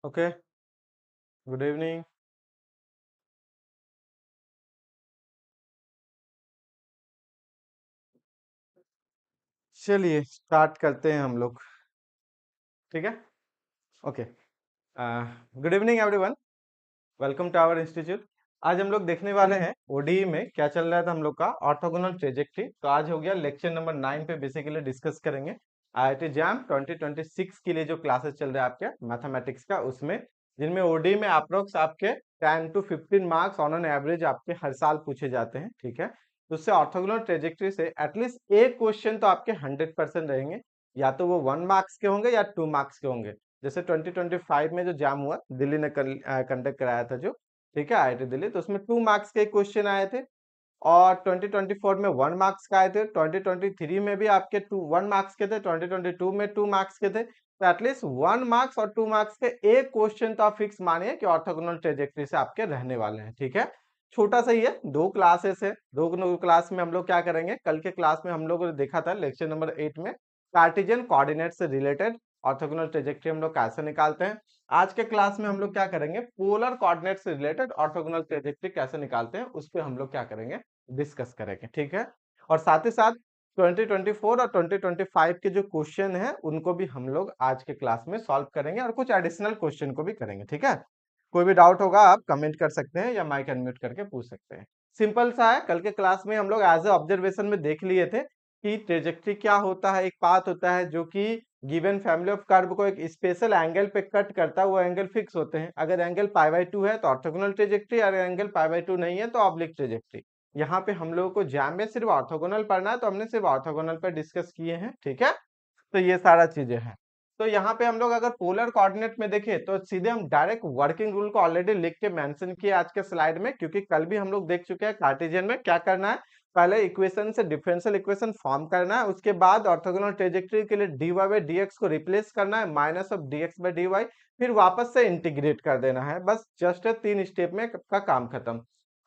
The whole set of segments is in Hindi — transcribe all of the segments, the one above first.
Okay, good evening. चलिए स्टार्ट करते हैं हम लोग। ठीक है। Okay. Good evening everyone. Welcome to our institute. आज हम लोग देखने वाले हैं ओडीई में क्या चल रहा था हम लोग का ऑर्थोगोनल ट्रेजेक्टरी। तो आज हो गया लेक्चर नंबर 9 पे बेसिकली डिस्कस करेंगे आईआईटी जैम 2026 के लिए जो क्लासेस चल रहे हैं आपके मैथमेटिक्स का, उसमें जिनमें ओडीई में अप्रोक्स आपके 10 to 15 marks on an average आपके हर साल पूछे जाते हैं। ठीक है। तो उससे ऑर्थोगोनल ट्रेजेक्टरी से एटलीस्ट एक क्वेश्चन तो आपके 100% रहेंगे, या तो वो 1 मार्क्स के होंगे या 2 मार्क्स के होंगे। जैसे 2025 में जो जाम हुआ, दिल्ली ने कंडक्ट कराया था जो, ठीक है, आईआईटी दिल्ली, तो उसमें 2 मार्क्स के क्वेश्चन आए थे। और 2024 में 1 मार्क्स का आए थे। 2023 में भी आपके 1 मार्क्स के थे। 2022 में 2 मार्क्स के थे। तो एटलीस्ट 1 मार्क्स और 2 मार्क्स के एक क्वेश्चन तो आप फिक्स मानिए कि ऑर्थोगोनल ट्रेजेक्टरी से आपके रहने वाले हैं। ठीक है। छोटा सा ही है, 2 क्लासेस है। दो क्लास में हम लोग क्या करेंगे, कल के क्लास में हम लोगों ने देखा था लेक्चर नंबर 8 में कार्टेशियन कोऑर्डिनेट से रिलेटेड ऑर्थोगोनल ट्रेजेक्टरी हम लोग कैसे निकालते हैं। आज के क्लास में हम लोग क्या करेंगे, पोलर कोऑर्डिनेट से रिलेटेड ऑर्थोगोनल ट्रेजेक्टरी कैसे निकालते हैं उस पर हम लोग क्या करेंगे, डिस्कस करेंगे। ठीक है। और साथ ही साथ 2024 और 2025 के जो क्वेश्चन है उनको भी हम लोग आज के क्लास में सॉल्व करेंगे और कुछ एडिशनल क्वेश्चन को भी करेंगे। ठीक है। कोई भी डाउट होगा आप कमेंट कर सकते हैं या माइक अनम्यूट करके पूछ सकते हैं। सिंपल सा है, कल के क्लास में हम लोग एज ए ऑब्जर्वेशन में देख लिए थे कि ट्रेजेक्टरी क्या होता है। एक पाथ होता है जो कि गिवन फैमिली ऑफ कर्व को एक स्पेशल एंगल पे कट करता है, वो एंगल फिक्स होते हैं। अगर एंगल π/2 है तो ऑर्थोगोनल ट्रेजेक्टरी, अगर एंगल π/2 नहीं है तो ऑब्लिक ट्रेजेक्टरी। यहाँ पे हम लोगों को जैम में सिर्फ ऑर्थोगोनल पढ़ना है, तो हमने सिर्फ ऑर्थोगोनल पर डिस्कस किए हैं। ठीक है। तो ये सारा चीजें हैं। तो यहाँ पे हम लोग अगर पोलर कोऑर्डिनेट में देखें तो सीधे हम डायरेक्ट वर्किंग रूल को ऑलरेडी लिख के मेंशन किए आज के स्लाइड में, क्योंकि कल भी हम लोग देख चुके हैं कार्टेशियन में क्या करना है। पहले इक्वेशन से डिफरेंशियल इक्वेशन फॉर्म करना है, उसके बाद ऑर्थोगोनल ट्रेजेक्टरी के लिए dy/dx को रिप्लेस करना है माइनस ऑफ dx/dy, फिर वापस से इंटीग्रेट कर देना है। बस जस्ट 3 स्टेप में का काम खत्म।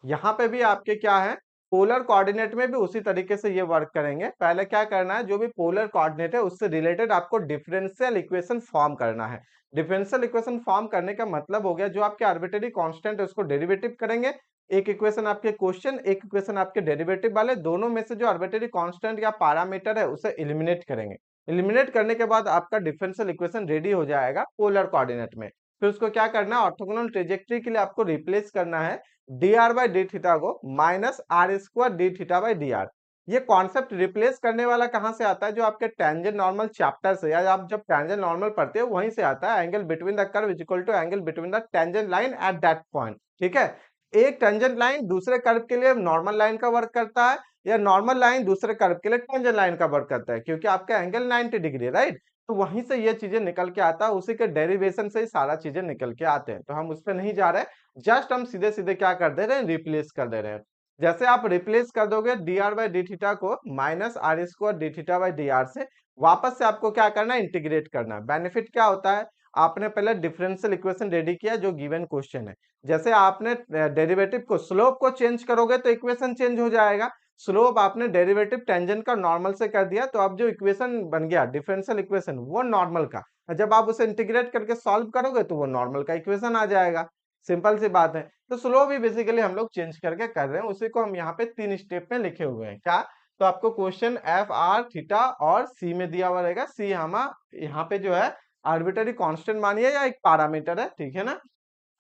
यहाँ पे भी आपके क्या है, पोलर कोऑर्डिनेट में भी उसी तरीके से ये वर्क करेंगे। पहले क्या करना है, जो भी पोलर कोऑर्डिनेट है उससे रिलेटेड आपको डिफरेंशियल इक्वेशन फॉर्म करना है। डिफरेंशियल इक्वेशन फॉर्म करने का मतलब हो गया, जो आपके आर्बिट्रेरी कांस्टेंट है उसको डेरिवेटिव करेंगे। एक इक्वेशन आपके क्वेश्चन, एक इक्वेशन आपके डेरिवेटिव वाले, दोनों में से जो आर्बिट्रेरी कांस्टेंट या पैरामीटर है उसे एलिमिनेट करेंगे। एलिमिनेट करने के बाद आपका डिफरेंशियल इक्वेशन रेडी हो जाएगा पोलर कोऑर्डिनेट में। फिर उसको क्या करना है, ऑर्थोगोनल ट्रेजेक्टरी के लिए आपको रिप्लेस करना है dr/d को माइनस r²d/dr। ये कॉन्सेप्ट रिप्लेस करने वाला कहां से आता है, जो आपके टेंजेंट नॉर्मल चैप्टर से, या आप जब टेंजेंट नॉर्मल पढ़ते हो वहीं से आता है। Angle between the curve is equal to angle between the tangent line at that point. ठीक है। एक टेंजेंट लाइन दूसरे कर्व के लिए नॉर्मल लाइन का वर्क करता है, या नॉर्मल लाइन दूसरे कर्व के लिए टेंजेंट लाइन का वर्क करता है, क्योंकि आपका एंगल 90 डिग्री है, राइट। तो वहीं से ये चीजें निकल के आता है, उसी के डेरिवेशन से ही सारा चीजें निकल के आते हैं। तो हम उस पर नहीं जा रहे, जस्ट हम सीधे सीधे क्या कर दे रहे हैं, रिप्लेस कर दे रहे हैं। जैसे आप रिप्लेस कर दोगे dr/d को माइनस r²d/dr से, वापस से आपको क्या करना है, इंटीग्रेट करना है। बेनिफिट क्या होता है, आपने पहले डिफरेंशियल इक्वेशन रेडी किया जो गिवन क्वेश्चन है। जैसे आपने डेरिवेटिव को, स्लोप को चेंज करोगे तो इक्वेशन चेंज हो जाएगा। स्लोप आपने डेरिवेटिव टेंजेंट का नॉर्मल से कर दिया, तो अब जो इक्वेशन बन गया डिफरेंशियल इक्वेशन वो नॉर्मल का, जब आप उसे इंटीग्रेट करके सॉल्व करोगे तो वो नॉर्मल का इक्वेशन आ जाएगा। सिंपल सी बात है। तो स्लोप भी बेसिकली हम लोग चेंज करके कर रहे हैं, उसी को हम यहाँ पे 3 स्टेप में लिखे हुए हैं। क्या, तो आपको क्वेश्चन एफ आर थीटा और सी में दिया हुआ रहेगा। सी हम यहाँ पे जो है आर्बिट्ररी कांस्टेंट मानिए या एक पैरामीटर है। ठीक है ना।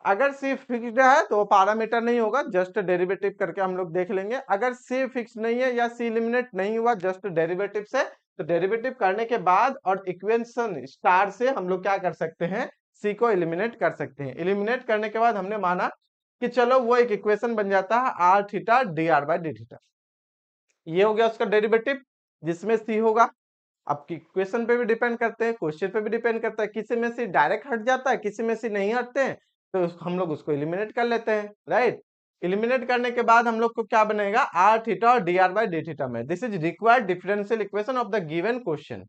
अगर सी फिक्स्ड है तो पैरामीटर नहीं होगा, जस्ट डेरिवेटिव करके हम लोग देख लेंगे। अगर सी फिक्स नहीं है या सी एलिमिनेट नहीं हुआ जस्ट डेरिवेटिव से, तो डेरिवेटिव करने के बाद और इक्वेशन स्टार से हम लोग क्या कर सकते हैं, सी को एलिमिनेट कर सकते हैं। एलिमिनेट करने के बाद हमने माना कि चलो वो एक इक्वेशन बन जाता है आर थीटा dr/d। ये हो गया उसका डेरिवेटिव जिसमें सी होगा। अब इक्वेशन पे भी डिपेंड करते हैं, क्वेश्चन पे भी डिपेंड करता है, किसी में से डायरेक्ट हट जाता है, किसी में से नहीं हटते हैं, तो हम लोग उसको एलिमिनेट कर लेते हैं, राइट। एलिमिनेट करने के बाद हम लोग को क्या बनेगा, आर थीटा और dr/d में। This is required differential equation of the given question.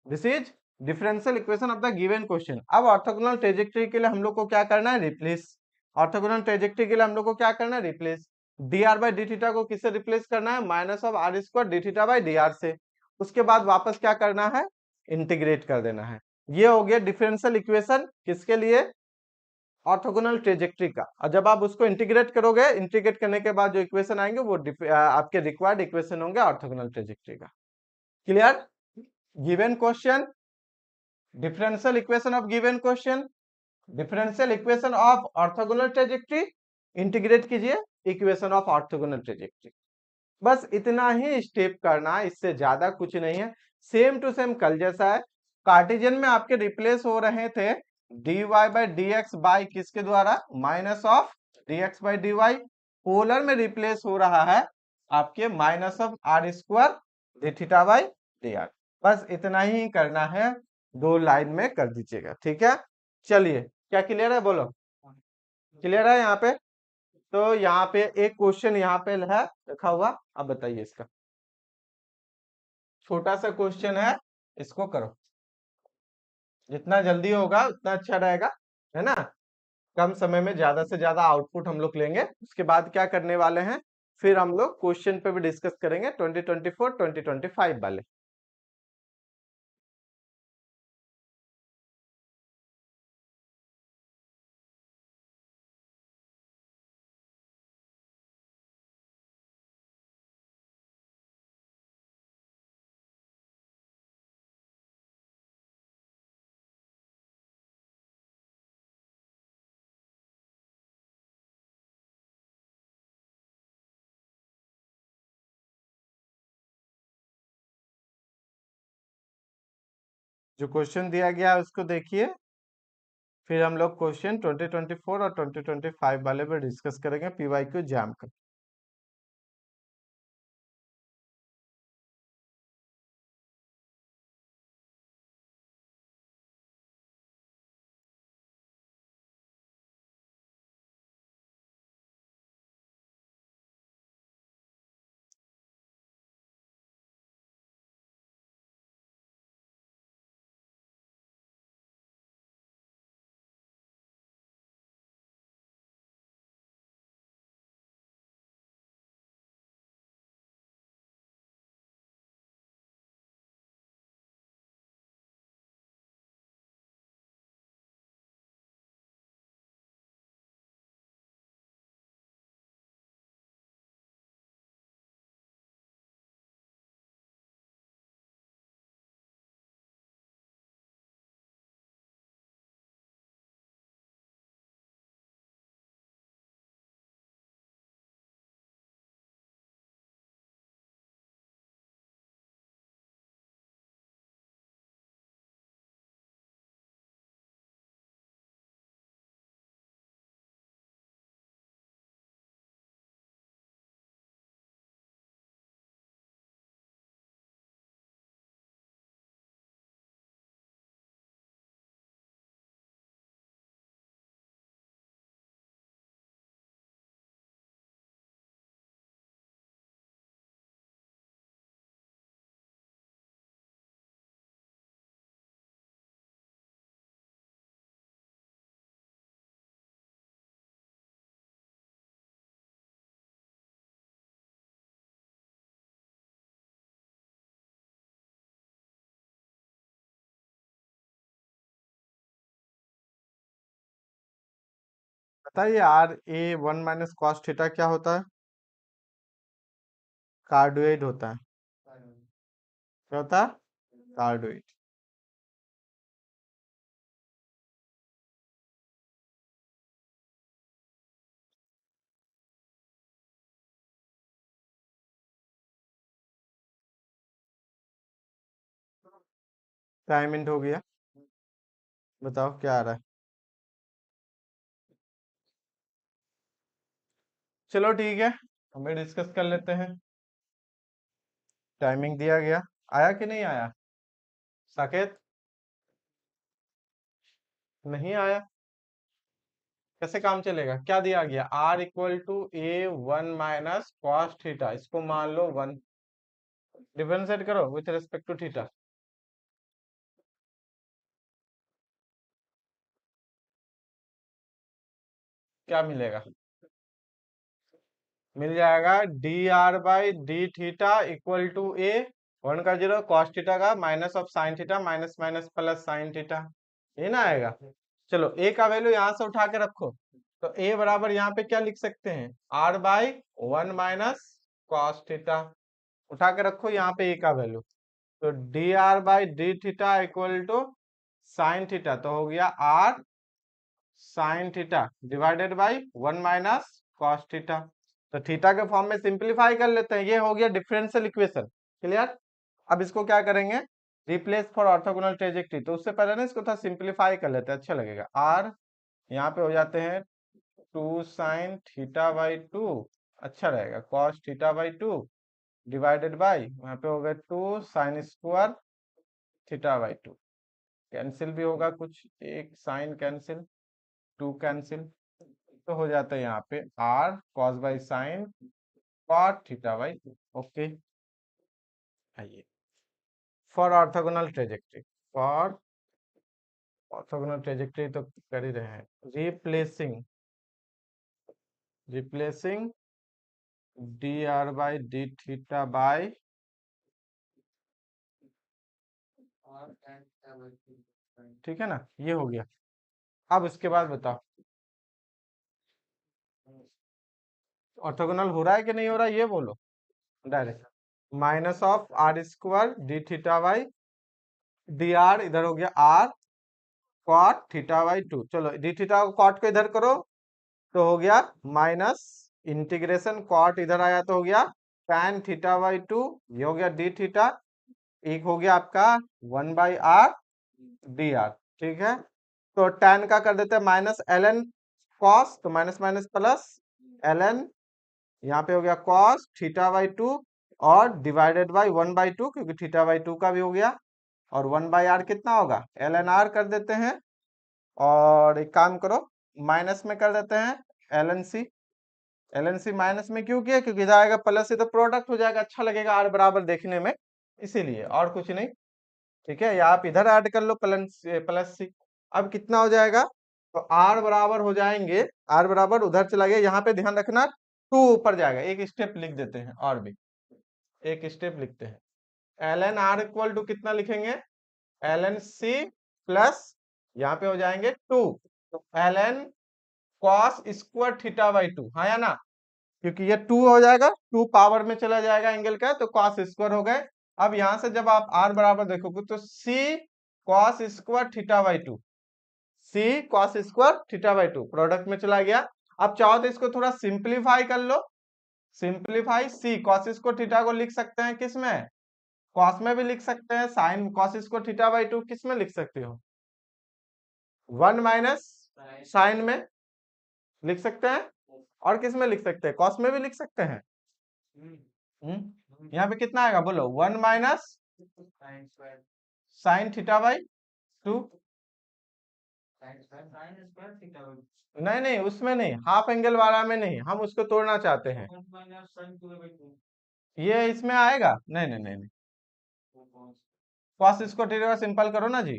This is differential equation of the given question. अब ऑर्थोगोनल ट्रेजेक्टरी के लिए हम लोग को क्या करना है, रिप्लेस। ऑर्थोगोनल ट्रेजेक्टरी के लिए हम लोग को क्या करना है, रिप्लेस। dr/d को किससे रिप्लेस करना है, माइनस ऑफ r²d/dr से। उसके बाद वापस क्या करना है, इंटीग्रेट कर देना है। ये हो गया डिफरेंशियल इक्वेशन किसके लिए, ऑर्थोगोनल ट्रेजेक्ट्री का। और जब आप उसको इंटीग्रेट करोगे, इंटीग्रेट करने के बाद जो इक्वेशन आएंगे वो आपके रिक्वायर्ड इक्वेशन होंगे ऑर्थोगोनल ट्रेजेक्ट्री का। Clear? Given question, differential equation of given question, differential equation of orthogonal trajectory, integrate कीजिए इक्वेशन ऑफ ऑर्थोगोनल ट्रेजेक्ट्री। बस इतना ही स्टेप करना है, इससे ज्यादा कुछ नहीं है। सेम टू सेम कल जैसा है। कार्टेशियन में आपके रिप्लेस हो रहे थे dy by D X by किसके द्वारा, minus of D X by D Y. Polar में रिप्लेस हो रहा है आपके minus of are square D theta by D R. बस इतना ही करना है, 2 लाइन में कर दीजिएगा, ठीक है। चलिए, क्या क्लियर है, बोलो क्लियर है यहाँ पे? तो यहाँ पे एक क्वेश्चन यहाँ पे है रखा हुआ, अब बताइए इसका। छोटा सा क्वेश्चन है, इसको करो, जितना जल्दी होगा उतना अच्छा रहेगा, है ना। कम समय में ज्यादा से ज्यादा आउटपुट हम लोग लेंगे। उसके बाद क्या करने वाले हैं, फिर हम लोग क्वेश्चन पे भी डिस्कस करेंगे 2024 2025 वाले। जो क्वेश्चन दिया गया है उसको देखिए, फिर हम लोग क्वेश्चन 2024 और 2025 वाले पे डिस्कस करेंगे पीवाईक्यू जैम का। बताइए, आर ए 1 - cos थीटा क्या होता है? कार्डोइड होता है। क्या होता है? कार्डोइड। असाइनमेंट हो गया, बताओ क्या आ रहा है। चलो ठीक है, हमें डिस्कस कर लेते हैं। टाइमिंग दिया गया, आया कि नहीं आया? साकेत, नहीं आया? कैसे काम चलेगा? क्या दिया गया, r equal to A 1 - cos theta, इसको मान लो 1। डिफरेंशिएट करो विथ रिस्पेक्ट टू थीटा, क्या मिलेगा? मिल जाएगा d are by D theta equal to ए 1 का 0 cos थीटा का minus of sine theta minus minus plus sine theta, ये ना आएगा। चलो ए का वैल्यू यहां से उठा के रखो, तो ए बराबर यहाँ पे क्या लिख सकते हैं, आर बाई 1 - cos थीटा। उठा के रखो यहाँ पे ए का वैल्यू, तो D are by D theta equal to sine theta, तो हो गया R sine theta divided by 1 - cos theta. तो थीटा के फॉर्म में सिंप्लीफाई कर लेते हैं, ये हो गया डिफरेंशियल इक्वेशन। क्लियर। अब इसको क्या करेंगे, रिप्लेस फॉर ऑर्थोगोनल ट्रेजेक्टरी, तो उससे पहले ना इसको थोड़ा सिंप्लीफाई कर लेते हैं, अच्छा लगेगा। आर यहाँ पे हो जाते हैं 2 sin θ/2, अच्छा रहेगा, cos θ/2 डिवाइडेड बाई यहाँ पे हो गया 2 sin² कैंसिल भी होगा कुछ, एक साइन कैंसिल, 2 कैंसिल, तो हो जाता है यहाँ पे r cos/sin cot θ/2। ओके, आइए for orthogonal trajectory, for orthogonal trajectory तो कर ही रहे हैं, रिप्लेसिंग रिप्लेसिंग dr/d θ/, ठीक है ना, ये हो गया। अब इसके बाद बताओ ऑर्थोगोनल हो रहा है कि नहीं हो रहा है, ये बोलो direct. Minus of r² d θ/dr, इधर हो गया r cot θ/2। चलो डी थीटा को कॉट को इधर करो, तो हो गया माइनस इंटीग्रेशन कॉट इधर आया तो हो गया tan θ/2, ये हो गया डी थीटा, एक हो गया आपका 1/r dr, ठीक है। तो tan का कर देते हैं माइनस ln cos, तो माइनस माइनस प्लस ln, यहाँ पे हो गया cos θ/2 और डिवाइडेड बाई 1/2, क्योंकि θ/2 का भी हो गया, और 1/r कितना होगा, ln r कर देते हैं, और एक काम करो माइनस में कर देते हैं ln c। ln c minus में क्यों किया, क्योंकि इधर आएगा प्लस से तो प्रोडक्ट हो जाएगा, अच्छा लगेगा r बराबर देखने में, इसीलिए, और कुछ नहीं, ठीक है। या आप इधर ऐड कर लो प्लस सी। अब कितना हो जाएगा, तो r बराबर हो जाएंगे, r बराबर उधर चला गया, यहाँ पे ध्यान रखना 2 ऊपर जाएगा, एक स्टेप लिख देते हैं, और भी एक स्टेप लिखते हैं, ln r इक्वल टू कितना लिखेंगे, ln c प्लस यहाँ पे हो जाएंगे 2, तो ln cos² θ/2, हाँ या ना, क्योंकि ये 2 हो जाएगा, 2 पावर में चला जाएगा एंगल का, तो cos² हो गए। अब यहां से जब आप r बराबर देखोगे तो c cos² θ/2, c cos² θ/2 product में चला गया। अब चाहो तो इसको थोड़ा सिंप्लीफाई कर लो, सिंप्लीफाई c cos² θ को लिख सकते हैं किस में, cos में भी लिख सकते हैं, sin cos² θ/2 किस में लिख सकते हो, 1 माइनस साइन में लिख सकते हैं, और किस में लिख सकते हैं, cos में भी लिख सकते हैं। यहाँ पे कितना आएगा बोलो, 1 माइनस साइन θ/2, नहीं नहीं उसमें नहीं, हाफ एंगल वाला में नहीं, हम उसको तोड़ना चाहते हैं, ये इसमें आएगा, नहीं नहीं नहीं नहीं, cos इसको थीटा सिंपल करो ना जी,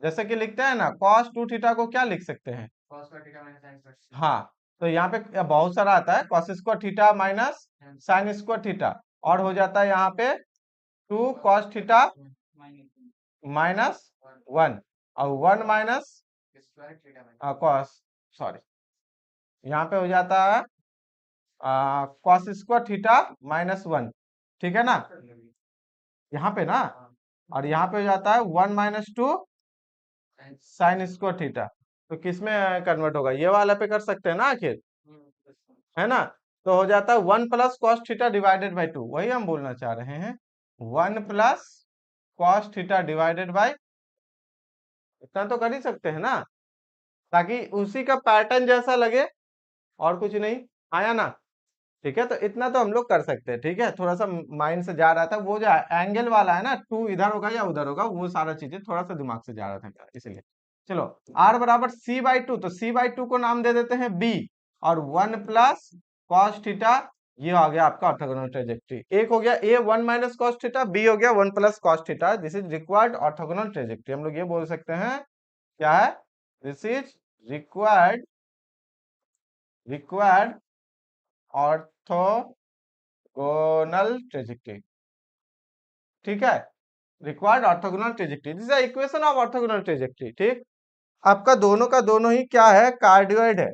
जैसे कि लिखते हैं ना cos 2 थीटा को क्या लिख सकते हैं, हाँ, तो यहाँ पे बहुत सारा आता है, cos² theta minus sin² theta, और हो जाता है यहाँ पे 2 cos थीटा माइनस 1, और 1 माइनस cos, सॉरी, यहाँ पे हो जाता है cos² थीटा माइनस 1, ठीक है ना, यहाँ पे ना, और यहाँ पे हो जाता है 1 माइनस 2 sin² थीटा, तो किस में कन्वर्ट होगा, ये वाला पे कर सकते हैं ना आखिर, है ना, तो हो जाता है 1 plus cos theta divided by 2, वही हम बोलना चाह रहे हैं, 1 plus cos theta divided by, इतना तो कर ही सकते हैं ना, ताकि उसी का पैटर्न जैसा लगे, और कुछ नहीं, आया ना, ठीक है। तो इतना तो हम लोग कर सकते हैं, ठीक है, थोड़ा सा माइंड से जा रहा था, वो जो एंगल वाला है ना, 2 इधर होगा या उधर होगा, वो सारा चीजें थोड़ा सा दिमाग से जा रहा था इसलिए। चलो r बराबर c/2, तो c/2 को नाम दे देते हैं b, और 1 प्लस cos थीटा, ये आ गया आपका ऑर्थोगोनल ट्रेजेक्टरी, एक हो गया a 1 minus cos theta, b हो गया 1 plus cos theta, this is required orthogonal trajectory, हम लोग ये बोल सकते हैं, क्या है, this is required orthogonal trajectory, ठीक है, required orthogonal trajectory, this is equation of orthogonal trajectory, ठीक। आपका दोनों का दोनों ही क्या है, कार्डियोइड है।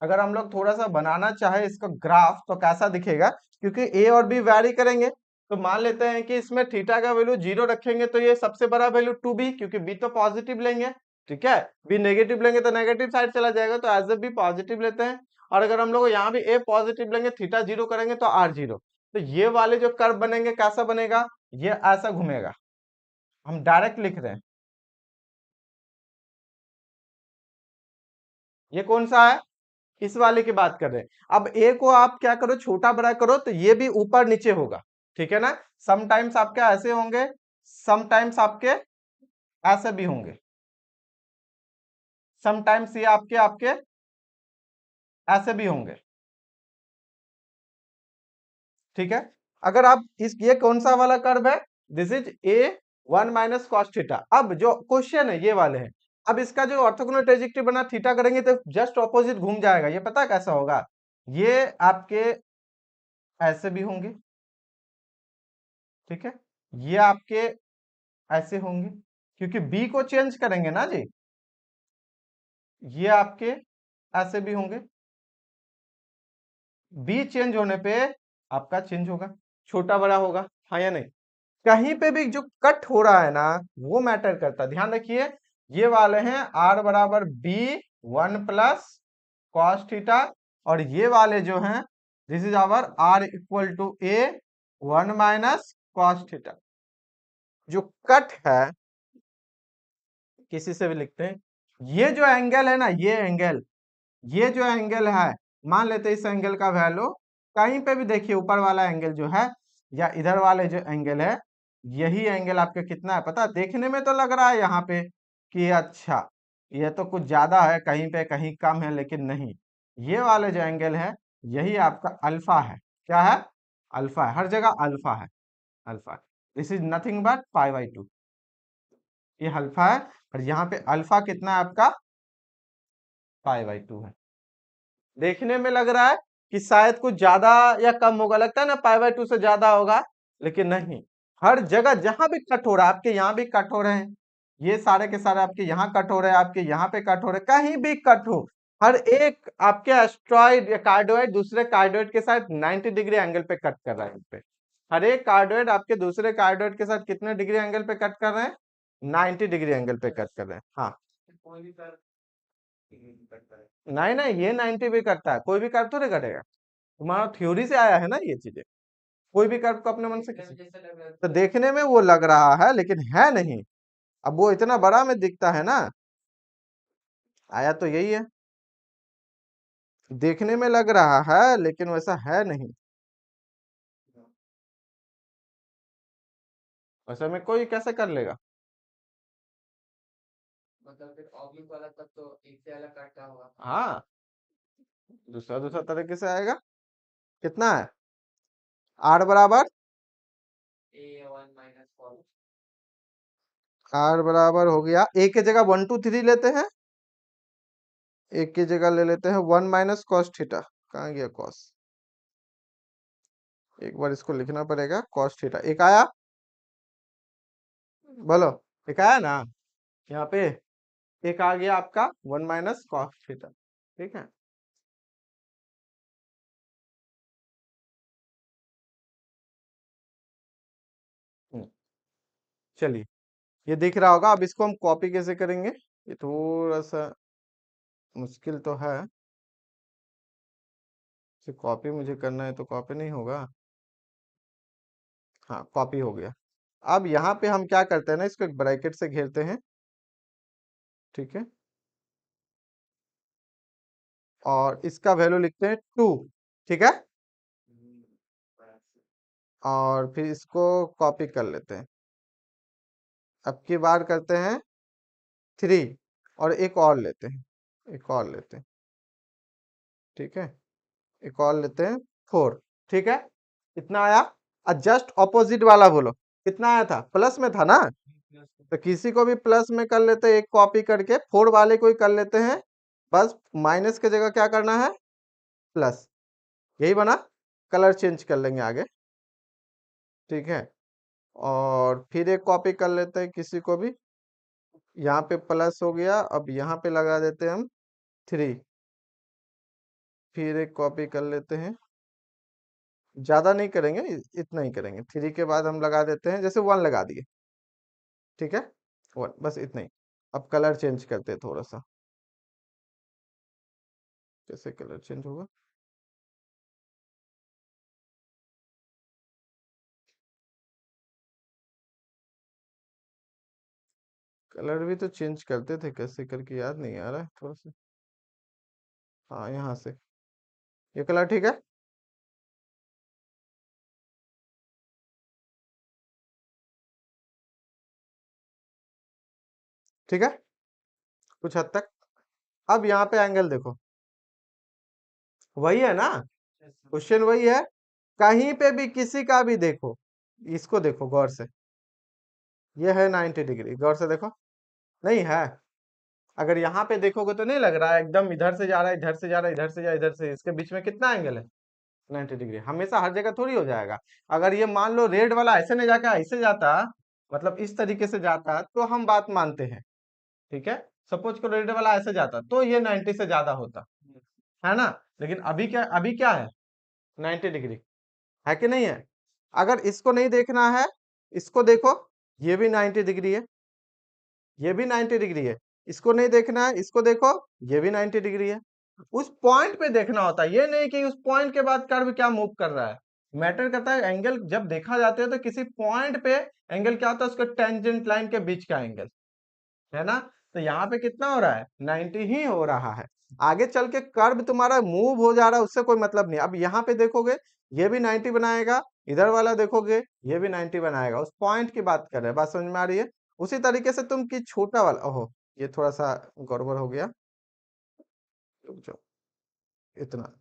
अगर हम लोग थोड़ा सा बनाना चाहे इसका ग्राफ तो कैसा दिखेगा, क्योंकि ए और बी वैरी करेंगे, तो मान लेते हैं कि इसमें थीटा का वैल्यू 0 रखेंगे तो ये सबसे बड़ा वैल्यू 2b, क्योंकि बी तो पॉजिटिव लेंगे, ठीक है, बी नेगेटिव लेंगे तो नेगेटिव साइड चला जाएगा, तो एज ए बी पॉजिटिव लेते हैं। और अगर हम लोग यहाँ भी ए पॉजिटिव लेंगे, थीटा 0 करेंगे तो आर 0, तो ये वाले जो कर्व बनेंगे कैसा बनेगा, ये ऐसा घूमेगा। हम डायरेक्ट लिख रहे हैं, ये कौन सा है, इस वाले की बात कर रहे हैं। अब ए को आप क्या करो, छोटा बड़ा करो, तो ये भी ऊपर नीचे होगा, ठीक है ना। समटाइम्स आपके ऐसे होंगे, समटाइम्स आपके ऐसे भी होंगे, समटाइम्स ये आपके आपके ऐसे भी होंगे, ठीक है। अगर आप इस, ये कौन सा वाला कर्व है, this is a 1 - cos theta. अब जो क्वेश्चन है ये वाले हैं, अब इसका जो ऑर्थोगोनल ट्रेजेक्टरी बना, थीटा करेंगे तो जस्ट ऑपोजिट घूम जाएगा, ये पता कैसा होगा, ये आपके ऐसे भी होंगे, ठीक है, ये आपके ऐसे होंगे, क्योंकि बी को चेंज करेंगे ना जी, ये आपके ऐसे भी होंगे, बी चेंज होने पे आपका चेंज होगा, छोटा बड़ा होगा, हाँ या नहीं। कहीं पे भी जो कट हो रहा है ना, वो मैटर करता है, ध्यान रखिए। ये वाले हैं आर बराबर बी 1 + cos थीटा, और ये वाले जो हैं, this is our R equal to A 1 - cos theta. जो कट है, किसी से भी लिखते हैं, ये जो एंगल है ना, ये जो एंगल है, मान लेते हैं इस एंगल का वैल्यू, कहीं पे भी देखिए ऊपर वाला एंगल जो है या इधर वाले जो एंगल है, यही एंगल आपका कितना है पता, देखने में तो लग रहा है यहाँ पे कि अच्छा ये तो कुछ ज्यादा है, कहीं पे कहीं कम है, लेकिन नहीं, ये वाले जो एंगल है यही आपका अल्फा है। क्या है, अल्फा है, हर जगह अल्फा है, alpha. This is nothing but π/2, ये अल्फा है, और यहाँ पे अल्फा कितना है आपका, π/2 है। देखने में लग रहा है कि शायद कुछ ज्यादा या कम होगा, लगता है ना π/2 से ज्यादा होगा, लेकिन नहीं, हर जगह जहां भी कट हो रहा है, आपके यहाँ भी कट हो रहे हैं, ये सारे के सारे आपके यहाँ कट हो रहे हैं, आपके यहाँ पे कट हो रहे हैं, कहीं भी कट हो, हर एक आपके एस्ट्रॉइड या कार्डोइड दूसरे कार्डोइड के साथ 90 डिग्री एंगल पे कट कर रहा है, इन पे हर एक कार्डोइड आपके दूसरे कार्डोइड के साथ कितने डिग्री एंगल पे कट कर रहे हैं, 90 डिग्री एंगल पे कट कर रहे हैं, हाँ। नहीं नहीं, ये 90 भी करता है, कोई भी कर्व थोड़े कटेगा, तुम्हारा थ्योरी से आया है ना ये चीजें, कोई भी कर्व को अपने मन से किसी, तो देखने में वो लग रहा है लेकिन है नहीं, अब वो इतना बड़ा में दिखता है ना, आया तो यही है, देखने में लग रहा है लेकिन वैसा है नहीं, वैसा में कोई कैसे कर लेगा, मतलब फिर ऑब्लिक वाला तब तो एक से अलग काटता होगा, हाँ, दूसरा दूसरा तरीके से आएगा। कितना है, आर बराबर आर बराबर हो गया, ए की जगह 1 2 3 लेते हैं, एक की जगह ले लेते हैं 1 - cos थीटा, कहाँ गया cos, एक बार इसको लिखना पड़ेगा, cos थीटा एक आया, बोलो, एक आया ना, यहाँ पे एक आ गया आपका 1 - cos थीटा, ठीक है। हम्म, चलिए, ये दिख रहा होगा, अब इसको हम कॉपी कैसे करेंगे, ये थोड़ा सा मुश्किल तो है, इसे कॉपी मुझे करना है तो कॉपी नहीं होगा, हाँ कॉपी हो गया। अब यहाँ पे हम क्या करते हैं ना, इसको एक ब्रैकेट से घेरते हैं, ठीक है, और इसका वैल्यू लिखते हैं 2, ठीक है, और फिर इसको कॉपी कर लेते हैं, अब की बार करते हैं 3, और एक और लेते हैं, एक और लेते हैं, ठीक है, एक और लेते हैं 4, ठीक है, कितना आया, और जस्ट ऑपोजिट वाला बोलो, कितना आया था, प्लस में था ना, तो किसी को भी प्लस में कर लेते हैं, एक कॉपी करके 4 वाले को ही कर लेते हैं, बस माइनस की जगह क्या करना है, प्लस, यही बना, कलर चेंज कर लेंगे आगे, ठीक है, और फिर एक कॉपी कर लेते हैं किसी को भी, यहाँ पे प्लस हो गया, अब यहाँ पे लगा देते हैं हम 3, फिर एक कॉपी कर लेते हैं, ज्यादा नहीं करेंगे, इतना ही करेंगे। 3 के बाद हम लगा देते हैं, जैसे 1 लगा दिए, ठीक है, 1, बस इतना ही। अब कलर चेंज करते हैं थोड़ा सा, कैसे कलर चेंज होगा? कलर भी तो चेंज करते थे, कैसे करके याद नहीं आ रहा है थोड़ा सा। हाँ, यहाँ से ये कलर ठीक है। ठीक है, कुछ हद तक। अब यहाँ पे एंगल देखो, वही है ना, क्वेश्चन वही है। कहीं पे भी किसी का भी देखो, इसको देखो गौर से, ये है 90 डिग्री, गौर से देखो, नहीं है? अगर यहाँ पे देखोगे तो नहीं लग रहा है एकदम इधर से जा रहा है, इधर से जा रहा है, इधर से जा, इधर से, इसके बीच में कितना एंगल है? 90 डिग्री। हमेशा हर जगह थोड़ी हो जाएगा। अगर ये मान लो रेड वाला ऐसे नहीं जाके ऐसे जाता, मतलब इस तरीके से जाता, तो हम बात मानते हैं, ठीक है। सपोज को रेड वाला ऐसे जाता तो ये 90 से ज्यादा होता, है ना। लेकिन अभी क्या है, 90 डिग्री, है कि नहीं है? अगर इसको नहीं देखना है, इसको देखो, ये भी 90 डिग्री है, ये भी 90 डिग्री है। इसको नहीं देखना है, इसको देखो, ये भी 90 डिग्री है। उस पॉइंट पे देखना होता है, ये नहीं कि उस पॉइंट के बाद कर्व क्या मूव कर रहा है। मैटर करता है एंगल जब देखा जाता है तो किसी पॉइंट पे एंगल क्या होता है, उसके टेंजेंट लाइन के बीच का एंगल, है ना। तो यहाँ पे कितना हो रहा है, 90 ही हो रहा है। आगे चल के कर्व तुम्हारा मूव हो जा रहा है, उससे कोई मतलब नहीं। अब यहाँ पे देखोगे, ये भी 90 बनाएगा, इधर वाला देखोगे, ये भी 90 बनाएगा। उस पॉइंट की बात कर रहे हैं, बात समझ में आ रही है? उसी तरीके से तुम की छोटा वाला, ओहो ये थोड़ा सा गड़बड़ हो गया, रुक जाओ, इतना,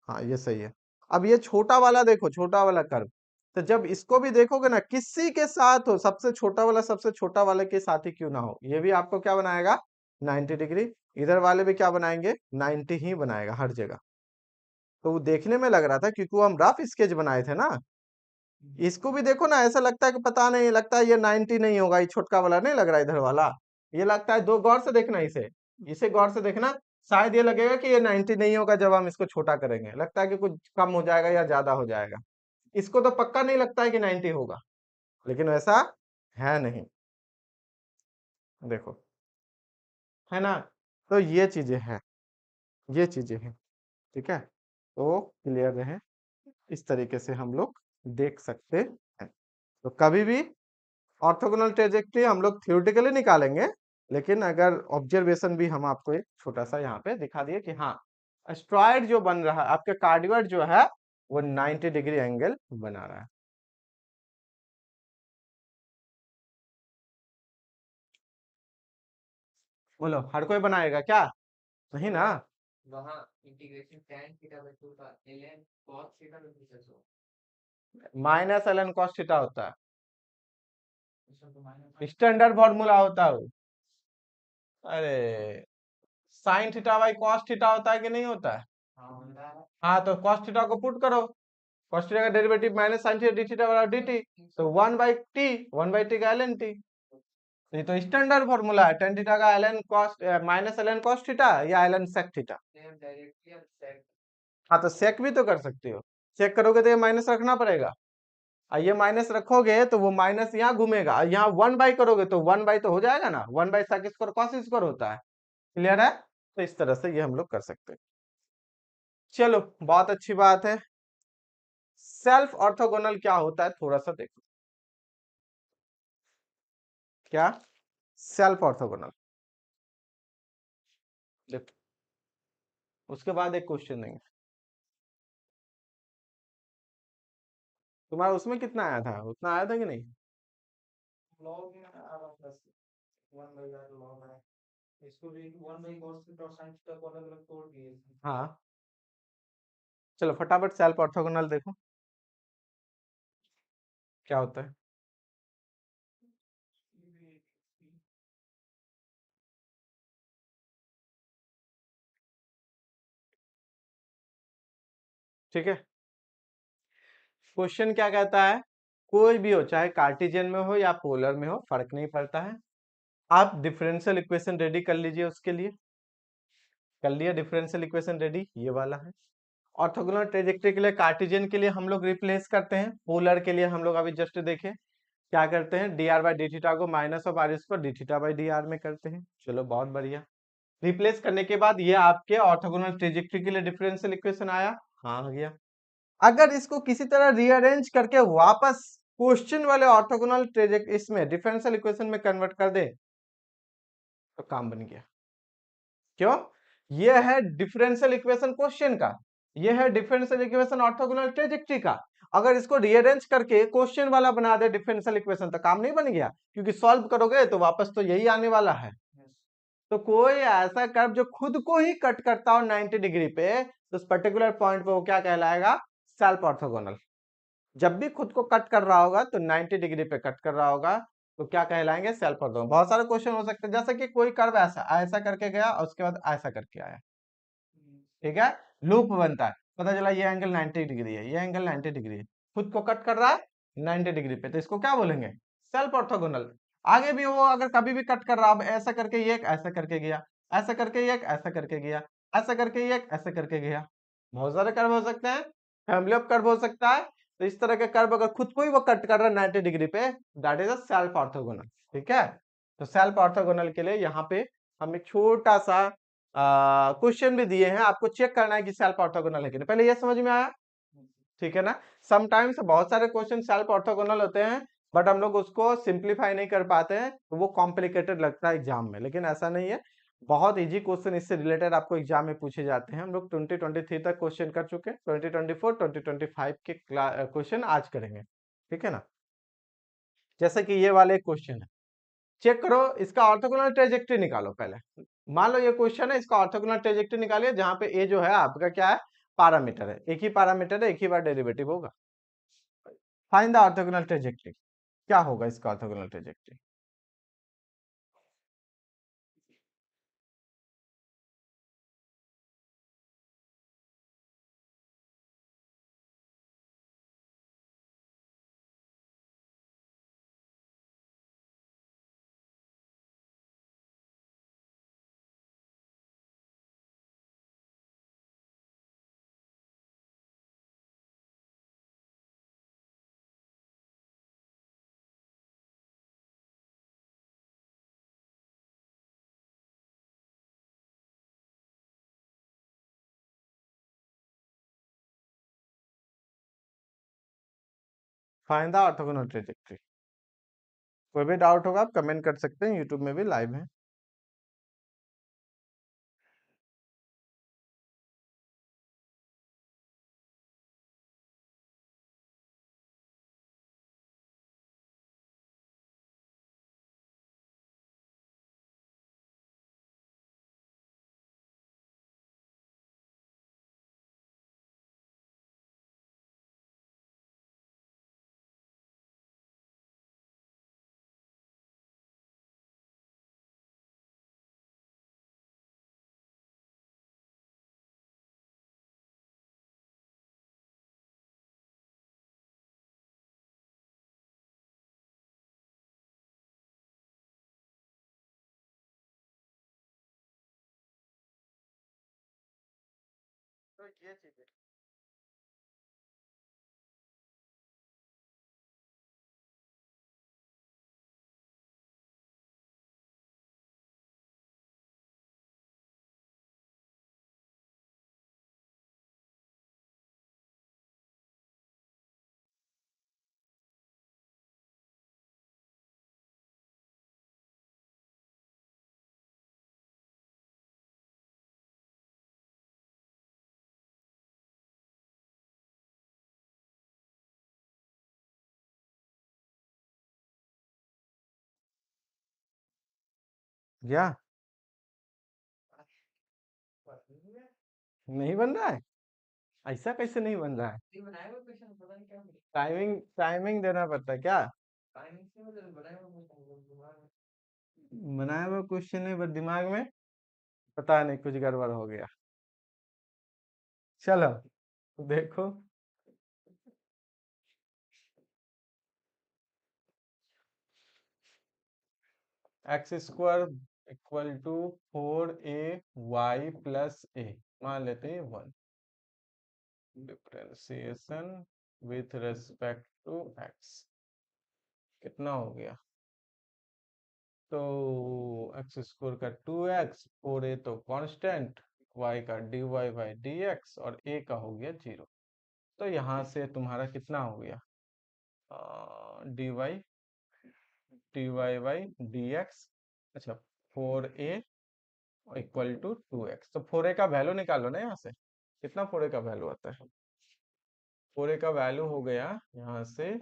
हाँ ये सही है। अब ये छोटा वाला देखो, छोटा वाला कर्व, तो जब इसको भी देखोगे ना, किसी के साथ हो, सबसे छोटा वाला सबसे छोटा वाले के साथ ही क्यों ना हो, ये भी आपको क्या बनाएगा, 90 डिग्री। इधर वाले भी क्या बनाएंगे, 90 ही बनाएगा हर जगह। तो वो देखने में लग रहा था क्योंकि वो हम रफ स्केच बनाए थे ना। इसको भी देखो ना, ऐसा लगता है कि पता नहीं, लगता है ये 90 नहीं होगा, ये छोटका वाला नहीं लग रहा इधर वाला, ये लगता है, दो गौर से देखना इसे, इसे गौर से देखना, शायद ये लगेगा कि ये 90 नहीं होगा, जब हम इसको छोटा करेंगे लगता है कि कुछ कम हो जाएगा या ज्यादा हो जाएगा। इसको तो पक्का नहीं लगता है कि 90 होगा, लेकिन वैसा है नहीं, देखो, है ना। तो ये चीजें हैं, ये चीजें हैं, ठीक है। तो क्लियर रहे, इस तरीके से हम लोग देख सकते हैं। तो कभी भी ऑर्थोगोनल ट्रेजेक्टरी हम लोग थ्योरेटिकली निकालेंगे, लेकिन अगर ऑब्जर्वेशन भी हम आपको एक छोटा सा यहाँ पे दिखा दिए कि हाँ, एस्ट्रॉयड जो बन रहा है, आपके कार्डियोइड जो है वो 90 डिग्री एंगल बना रहा है। बोलो, हर कोई बनाएगा क्या? नहीं ना। Minus L N cos theta होता है, स्टैंडर्ड फॉर्मूला होता है वो। अरे, sine theta by cos theta होता है कि नहीं होता है? हाँ, तो कॉस थीटा को पुट करो, कॉस थीटा का derivative minus sine theta D theta बराबर dt, तो 1/t, 1/t का ln t। तो ये तो स्टैंडर्ड फॉर्मूला है, tan थीटा का ln cos minus ln cos theta या ln sec थीटा। हाँ, तो सेक भी तो कर सकते हो, चेक करोगे तो ये माइनस रखना पड़ेगा, और ये माइनस रखोगे तो वो माइनस यहाँ घूमेगा, और यहाँ 1/, करोगे तो 1/, तो हो जाएगा ना, 1/, sec स्क्वायर cos स्क्वायर होता है। क्लियर है? तो इस तरह से ये हम लोग कर सकते हैं। चलो, बहुत अच्छी बात है। सेल्फ ऑर्थोगोनल क्या होता है थोड़ा सा देखो, क्या सेल्फ ऑर्थोगोनल, देखो, उसके बाद एक क्वेश्चन देंगे। तुम्हारा उसमें कितना आया था, उतना आया था कि नहीं? हाँ, चलो फटाफट सेल्फ ऑर्थोगोनल देखो क्या होता है। ठीक है, क्वेश्चन क्या कहता है, कोई भी हो, चाहे कार्टेशियन में हो या पोलर में हो, फर्क नहीं पड़ता है, आप डिफरेंशियल इक्वेशन रेडी कर लीजिए, उसके लिए कर लिया डिफरेंशियल इक्वेशन रेडी, ये वाला है। ऑर्थोगोनल ट्रेजेक्टरी के लिए कार्टेशियन के लिए हम लोग रिप्लेस करते हैं, पोलर के लिए हम लोग अभी जस्ट देखें क्या करते हैं, d are by D theta को minus of are square D theta by D r में करते हैं। चलो बहुत बढ़िया। रिप्लेस करने के बाद ये आपके ऑर्थोगोनल ट्रेजेक्टरी के लिए डिफरेंशियल इक्वेशन आया, हाँ आ गया। अगर इसको किसी तरह रीअरेंज करके वापस क्वेश्चन वाले ऑर्थोगोनल ट्रेजेक्ट इसमें डिफरेंशियल इक्वेशन में कन्वर्ट कर दे तो काम बन गया। क्यों? ये है डिफरेंशियल इक्वेशन क्वेश्चन का, ये है डिफरेंशियल इक्वेशन ऑर्थोगोनल ट्रेजेक्टरी का। अगर इसको रीअरेंज करके क्वेश्चन वाला बना दे डिफरेंशियल इक्वेशन तो काम नहीं बन गया, क्योंकि सॉल्व करोगे तो वापस तो यही आने वाला है। तो कोई ऐसा कर्व जो खुद को ही कट करता हो 90 डिग्री पे, तो उस पर्टिकुलर पॉइंट पे वो क्या कहलाएगा, सेल्फ ऑर्थोगोनल। जब भी खुद को कट कर रहा होगा तो 90 डिग्री पे कट कर रहा होगा तो क्या कहलाएंगे, सेल्फ ऑर्थोगोनल। बहुत सारे क्वेश्चन हो सकते हैं, जैसे कि कोई कर्व ऐसा ऐसा करके गया और उसके बाद ऐसा करके आया, ठीक है, लूप बनता है, पता चला ये एंगल 90 डिग्री है, ये एंगल 90 डिग्री है, खुद को कट कर रहा है 90 डिग्री पे, तो इसको क्या बोलेंगे, सेल्फ ऑर्थोगोनल। आगे भी वो अगर कभी भी कट कर रहा, अब ऐसा करके ये एक ऐसा करके गया, ऐसा करके ये एक ऐसा करके गया, ऐसा करके ये एक ऐसा करके गया, बहुत सारे कर्व हो सकते हैं, फैमिली ऑफ कर्व हो सकता है। तो इस तरह के कर्व अगर खुद को ही वो कट कर रहा है 90 डिग्री पे, that is a self orthogonal, ठीक है। तो सेल्फ ऑर्थोगोनल के लिए यहाँ पे हम एक छोटा सा क्वेश्चन भी दिए हैं, आपको चेक करना है कि सेल्फ ऑर्थोगोनल है कि नहीं, पहले ये समझ में आया, ठीक है ना। समटाइम्स बहुत सारे क्वेश्चन सेल्फ ऑर्थोगोनल होते हैं, बट हम लोग उसको सिंप्लीफाई नहीं कर पाते हैं, तो वो कॉम्प्लिकेटेड लगता है एग्जाम में, लेकिन ऐसा नहीं है, बहुत इजी क्वेश्चन इससे रिलेटेड आपको एग्जाम में पूछे जाते हैं। हम लोग 2023 तक क्वेश्चन कर चुके हैं, 2024 2025 के क्वेश्चन आज करेंगे, ठीक है ना। जैसे कि ये वाले क्वेश्चन है, चेक करो, इसका ऑर्थोगोनल ट्रेजेक्टरी निकालो पहले। मान लो ये क्वेश्चन है, इसका ऑर्थोगोनल ट्रेजेक्टरी निकालिए, जहां पे ए जो है आपका क्या है, पैरामीटर है, एक ही पैरामीटर है, एक ही बार डेरिवेटिव होगा। फाइंड द ऑर्थोगोनल ट्रेजेक्टरी, क्या होगा इसका orthogonal trajectory. Find the orthogonal trajectory. कोई भी डाउट होगा आप कमेंट कर सकते हैं, यूट्यूब में भी लाइव है। तो ये चीज है। क्या नहीं बन रहा है, ऐसा कैसे नहीं बन रहा है, टाइमिंग टाइमिंग देना पड़ता है क्या, बनाया हुआ क्वेश्चन है बस दिमाग में, पता नहीं कुछ गड़बड़ हो गया। चलो देखो, x square equal to 4ay plus a, मान लेते हैं 1, differentiation with respect to x कितना हो गया, तो एक्स स्क्वायर का 2x, 4a तो कांस्टेंट, y का dy बाई डी एक्स और a का हो गया 0। तो यहाँ से तुम्हारा कितना हो गया, dy बाई डी एक्स, अच्छा 4a इक्वल टू 2x, तो 4a का वैल्यू निकालो ना यहाँ से, कितना 4a का वैल्यू आता है, 4a का वैल्यू हो गया यहाँ से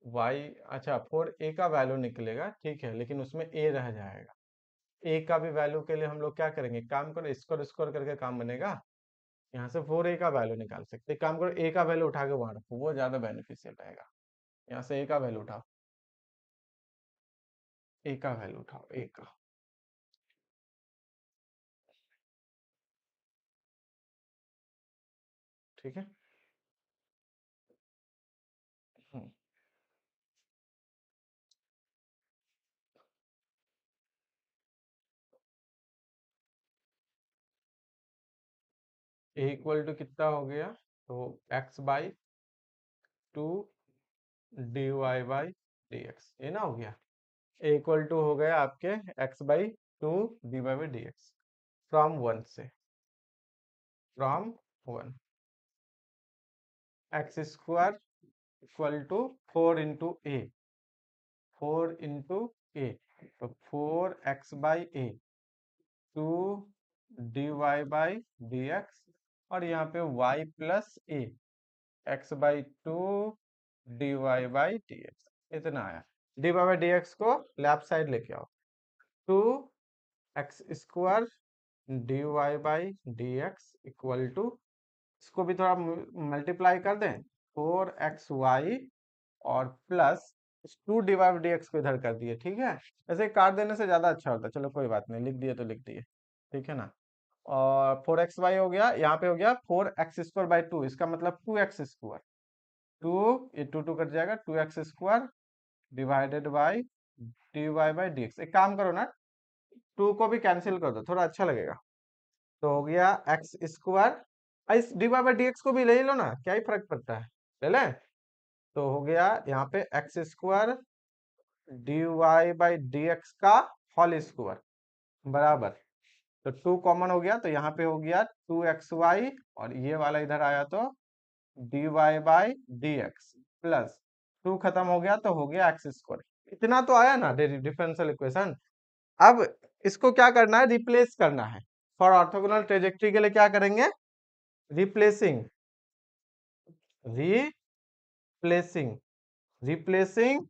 y, अच्छा 4a का वैल्यू निकलेगा ठीक है, लेकिन उसमें a रह जाएगा, a का भी वैल्यू के लिए हम लोग क्या करेंगे, काम करो स्क्वायर स्क्वायर करके काम बनेगा, यहाँ से 4a का वैल्यू निकाल सकते, काम करो a का वैल्यू उठा के वहां रखो, वो ज्यादा बेनिफिशियल रहेगा, यहाँ से a का वैल्यू उठाओ, a का वैल्यू उठाओ, a का, ठीक है। हम्म, a इक्वल टू कितना हो गया, तो x by 2 dy by D x, ये ना हो गया, a इक्वल टू हो गया आपके x by 2 dy by D x, from 1 से, from 1, x square equal to 4 into a, 4 into a, तो 4x by a, 2 dy by D x, और यहाँ पे y plus a, x by 2 dy by D x, इतना आया, dy बाई डी एक्स को लेफ्ट साइड लेके आओ, 2 x square dy by D x equal to, इसको भी थोड़ा मल्टीप्लाई कर दें, 4xy और प्लस 2 डिवाइड डी एक्स को इधर कर दिए, ठीक है, ऐसे काट देने से ज्यादा अच्छा होता है, चलो कोई बात नहीं, लिख दिए तो लिख दिए, ठीक है ना, और 4xy हो गया, यहाँ पे हो गया 4x स्क्वायर बाई 2, इसका मतलब 2x स्क्वायर, 2 ये 2 कट जाएगा, 2x square divided by dy by D x, एक काम करो ना, 2 को भी कैंसिल कर दो, थोड़ा अच्छा लगेगा, तो हो गया एक्स स्क्वायर, इस D Y by D x को भी ले लो ना, क्या ही फर्क पड़ता है, ले लें, तो हो गया यहाँ पे X square D Y by D X का होल स्क्वायर बराबर, तो 2 कॉमन हो गया, तो यहाँ पे हो गया 2xy, और ये वाला इधर आया तो dy by D x plus 2 खत्म हो गया, तो हो गया एक्स स्क्वायर, इतना तो आया ना डिफरेंशियल इक्वेशन। अब इसको क्या करना है, रिप्लेस करना है, फॉर ऑर्थोगोनल ट्रेजेक्टरी के लिए क्या करेंगे, replacing, replacing, replacing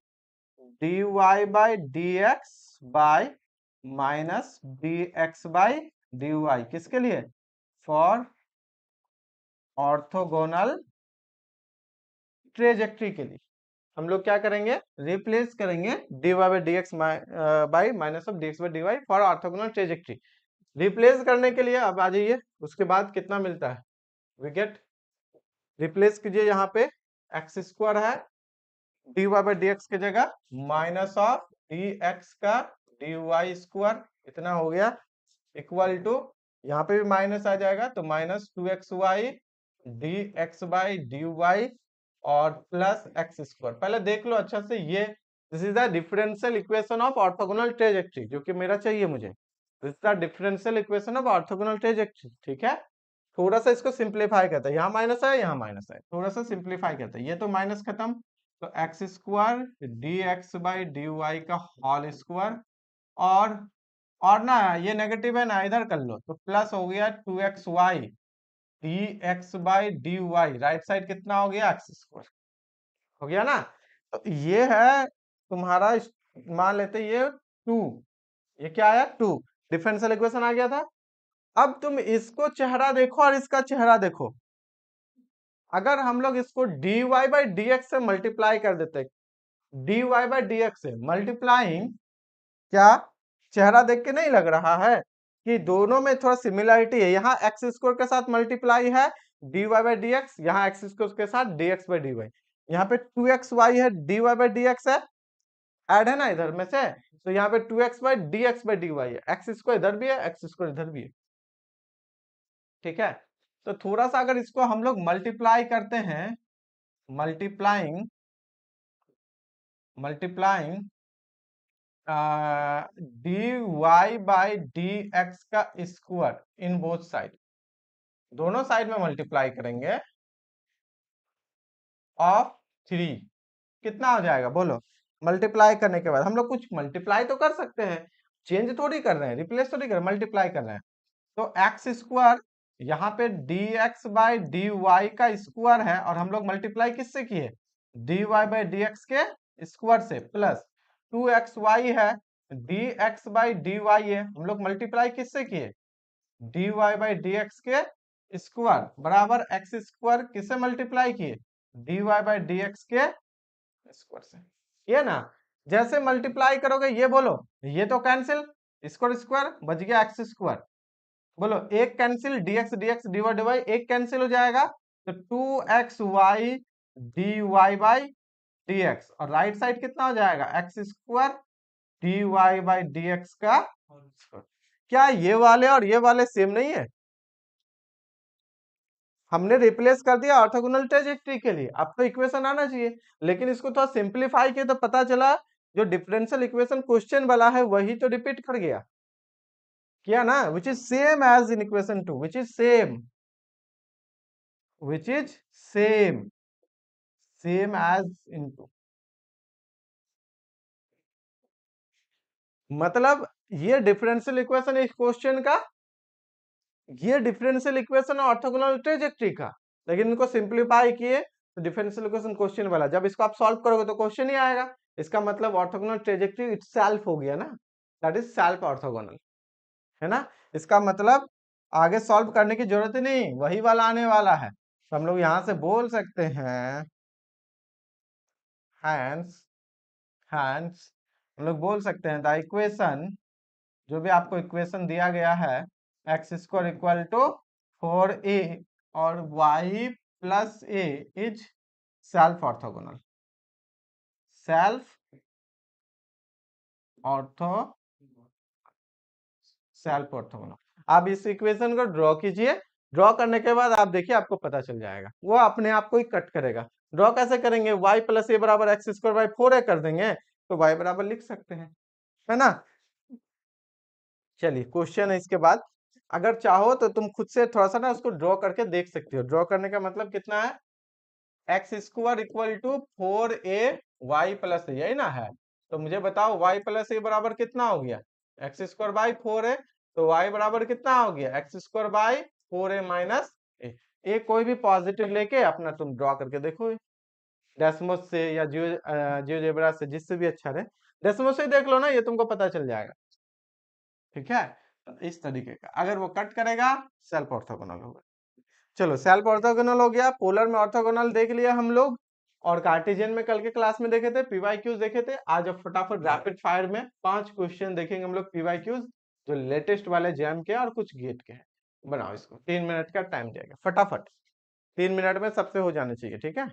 dy by D X by minus dx by dy, किसके लिए, फॉर ऑर्थोगोनल ट्रेजेक्टरी के लिए, हम लोग क्या करेंगे, रिप्लेस करेंगे dy by D X by minus of dx by D for orthogonal trajectory, replace करने के लिए अब आ जाइए, उसके बाद कितना मिलता है, वी गेट, रिप्लेस कीजिए, यहाँ पे एक्स स्क्वायर है, dy बाई डी एक्स की जगह माइनस ऑफ dx का dy स्क्वायर, इतना हो गया, इक्वल टू, यहाँ पे भी माइनस आ जाएगा, तो minus 2xy dx by dy और प्लस एक्स स्क्वायर, पहले देख लो अच्छा से, ये this is the differential equation of orthogonal trajectory, जो कि मेरा चाहिए मुझे, this is the differential equation of orthogonal trajectory, ठीक है, थोड़ा सा इसको सिंप्लीफाई करते हैं, यहाँ माइनस है यहाँ माइनस है, थोड़ा सा सिंप्लीफाई करते हैं, ये तो माइनस खत्म, तो X square D X by D Y का होल स्क्वायर, और ना ये नेगेटिव है ना, इधर कर लो, तो प्लस हो गया 2xy D X by D Y, right side कितना हो गया, एक्स स्क्वायर हो गया ना, तो ये है तुम्हारा, मान लेते ये 2, ये क्या आया 2, डिफरेंशियल इक्वेशन आ गया था, अब तुम इसको चेहरा देखो और इसका चेहरा देखो, अगर हम लोग इसको dy बाई डी एक्स से मल्टीप्लाई कर देते, dy बाई डी एक्स से मल्टीप्लाइंग, क्या चेहरा देख के नहीं लग रहा है कि दोनों में थोड़ा सिमिलरिटी है, यहाँ एक्स स्क्वायर के साथ मल्टीप्लाई है dy बाई डी एक्स, यहाँ एक्स स्क्वायर के साथ dx बाई dy, यहाँ पे 2xy है dy बाई dx है, ऐड है ना इधर में से, तो यहाँ पे 2x/dx/dy है, एक्स स्क्वायर इधर भी है, एक्स स्क्वायर इधर भी है। ठीक है, तो थोड़ा सा अगर इसको हम लोग मल्टीप्लाई करते हैं, मल्टीप्लाइंग मल्टीप्लाइंग dy/dx का स्क्वायर इन बोथ साइड, दोनों साइड में मल्टीप्लाई करेंगे ऑफ 3, कितना हो जाएगा बोलो? मल्टीप्लाई करने के बाद हम लोग कुछ मल्टीप्लाई तो कर सकते हैं, चेंज थोड़ी कर रहे हैं, रिप्लेस थोड़ी कर रहे हैं, मल्टीप्लाई कर रहे हैं। तो एक्स स्क्वायर यहाँ पे dx/dy का स्क्वायर है, और हम लोग मल्टीप्लाई किससे किए? dy/dx के स्क्वायर से, प्लस 2xy है, dx/dy है, हम लोग मल्टीप्लाई किससे किए? dy/dx के स्क्वायर बराबर एक्स स्क्वायर किससे मल्टीप्लाई किए? dy/dx के स्क्वायर से। ये ना, जैसे मल्टीप्लाई करोगे ये बोलो, ये तो कैंसिल, स्क्वायर स्क्वायर बच गया एक्स स्क्वायर, बोलो एक cancel, dx dx dy dy एक कैंसिल हो जाएगा, तो 2xy dy/dx, और राइट साइड कितना हो जाएगा? एक्स स्क्वायर dy/dx का स्क्वायर। क्या ये वाले और ये वाले सेम नहीं है? हमने रिप्लेस कर दिया ऑर्थोगोनल ट्राइजेक्टरी के लिए, अब तो इक्वेशन आना चाहिए, लेकिन इसको थोड़ा सिंप्लीफाई किया तो पता चला जो डिफरेंशियल इक्वेशन क्वेश्चन वाला है वही तो रिपीट कर गया, किया ना, which is same as in equation 2, which is same, which is same, same as in 2। मतलब ये डिफरेंशियल इक्वेशन इस क्वेश्चन का, ये डिफरेंशियल इक्वेशन ऑर्थोगोनल ट्राइजेक्टरी का, लेकिन इनको सिंप्लीफाई किए तो डिफरेंशियल इक्वेशन क्वेश्चन वाला, जब इसको आप सॉल्व करोगे तो क्वेश्चन ही आएगा, इसका मतलब ऑर्थोगोनल ट्राइजेक्टरी इटसेल्फ हो गया ना, दैट इज सेल्फ ऑर्थोगोनल, है ना। इसका मतलब आगे सॉल्व करने की जरूरत ही नहीं, वही वाला आने वाला है, तो हम लोग यहां से बोल सकते हैं हैंस हैंस हम लोग बोल सकते हैं द इक्वेशन, जो भी आपको इक्वेशन दिया गया है, x square equal to 4a और y plus a is self orthogonal, self ortho self orthogonal. आप इस इक्वेशन को ड्रॉ कीजिए, ड्रॉ करने के बाद आप देखिए आपको पता चल जाएगा, वो अपने आप को ही कट करेगा। ड्रॉ कैसे करेंगे? y प्लस ए बराबर एक्स स्क्वायर बाई 4a कर देंगे, तो y बराबर लिख सकते हैं, है ना। चलिए क्वेश्चन है इसके बाद, अगर चाहो तो तुम खुद से थोड़ा सा ना उसको ड्रॉ करके देख सकते हो। ड्रॉ करने का मतलब कितना है? X square equal to 4a y plus a, यही ना है। तो मुझे बताओ y प्लस ए बराबर कितना हो गया? एक्स स्क्वायर बाई 4a, तो y बराबर कितना हो गया? X square by 4a minus a. एक कोई भी पॉजिटिव लेके अपना तुम ड्रॉ करके देखो, डेसिमस से या जियोजेब्रा से, जिससे भी अच्छा रहे, डेसिमस से देख लो ना, ये तुमको पता चल जाएगा। ठीक है, तो इस तरीके का अगर वो कट करेगा सेल्फ ऑर्थोगोनल होगा। चलो सेल्फ ऑर्थोगोनल हो गया, पोलर में ऑर्थोगोनल देख लिया हम लोग, और कार्टेशियन में कल के क्लास में देखे थे, पीवाई क्यूज देखे थे। आज अब फटाफट रैपिड फायर में 5 क्वेश्चन देखेंगे हम लोग पीवाई क्यूज, जो लेटेस्ट वाले जैम के और कुछ गेट के हैं। बनाओ इसको, 3 मिनट का टाइम जाएगा, फटाफट 3 मिनट में सबसे हो जाने चाहिए, ठीक है।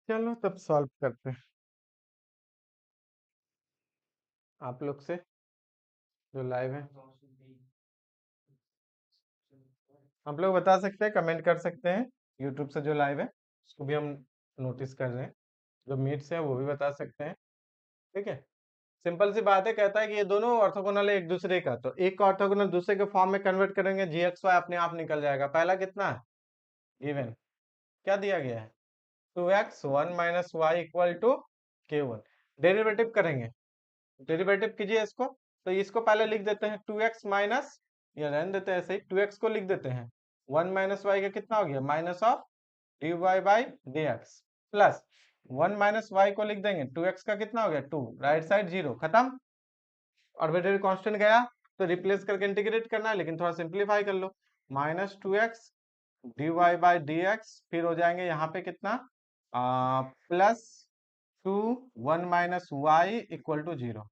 चलो तब सॉल्व करते हैं। आप लोग से जो लाइव है आप लोग बता सकते हैं, कमेंट कर सकते हैं। यूट्यूब से जो लाइव है उसको भी हम नोटिस कर रहे हैं। जो मीट से है वो भी बता सकते हैं। ठीक है, सिंपल सी बात है। कहता है कि ये दोनों ऑर्थोगोनल है एक दूसरे का, तो एक का ऑर्थोगोनल दूसरे के फॉर्म में कन्वर्ट करेंगे, जी एक्स वाई अपने आप निकल जाएगा। पहला कितना है गिवन, क्या दिया गया है 2x 1 minus Y equal to k1। Derivative करेंगे, डेरिवेटिव कीजिए इसको। तो इसको पहले लिख देते हैं 2x माइनस, या रहने देते हैं ऐसे ही, 2x को लिख देते हैं 1 माइनस वाई का कितना हो गया minus of dy by dx, plus 1 minus Y को लिख देंगे 2x का कितना हो गया 2, राइट साइड 0, खत्म। आर्बिट्रेरी कांस्टेंट गया तो रिप्लेस करके इंटीग्रेट करना है, लेकिन थोड़ा सिंप्लीफाई कर लो। Minus 2x dy by dx, फिर हो जाएंगे यहाँ पे कितना plus 2 1 minus Y equal to 0,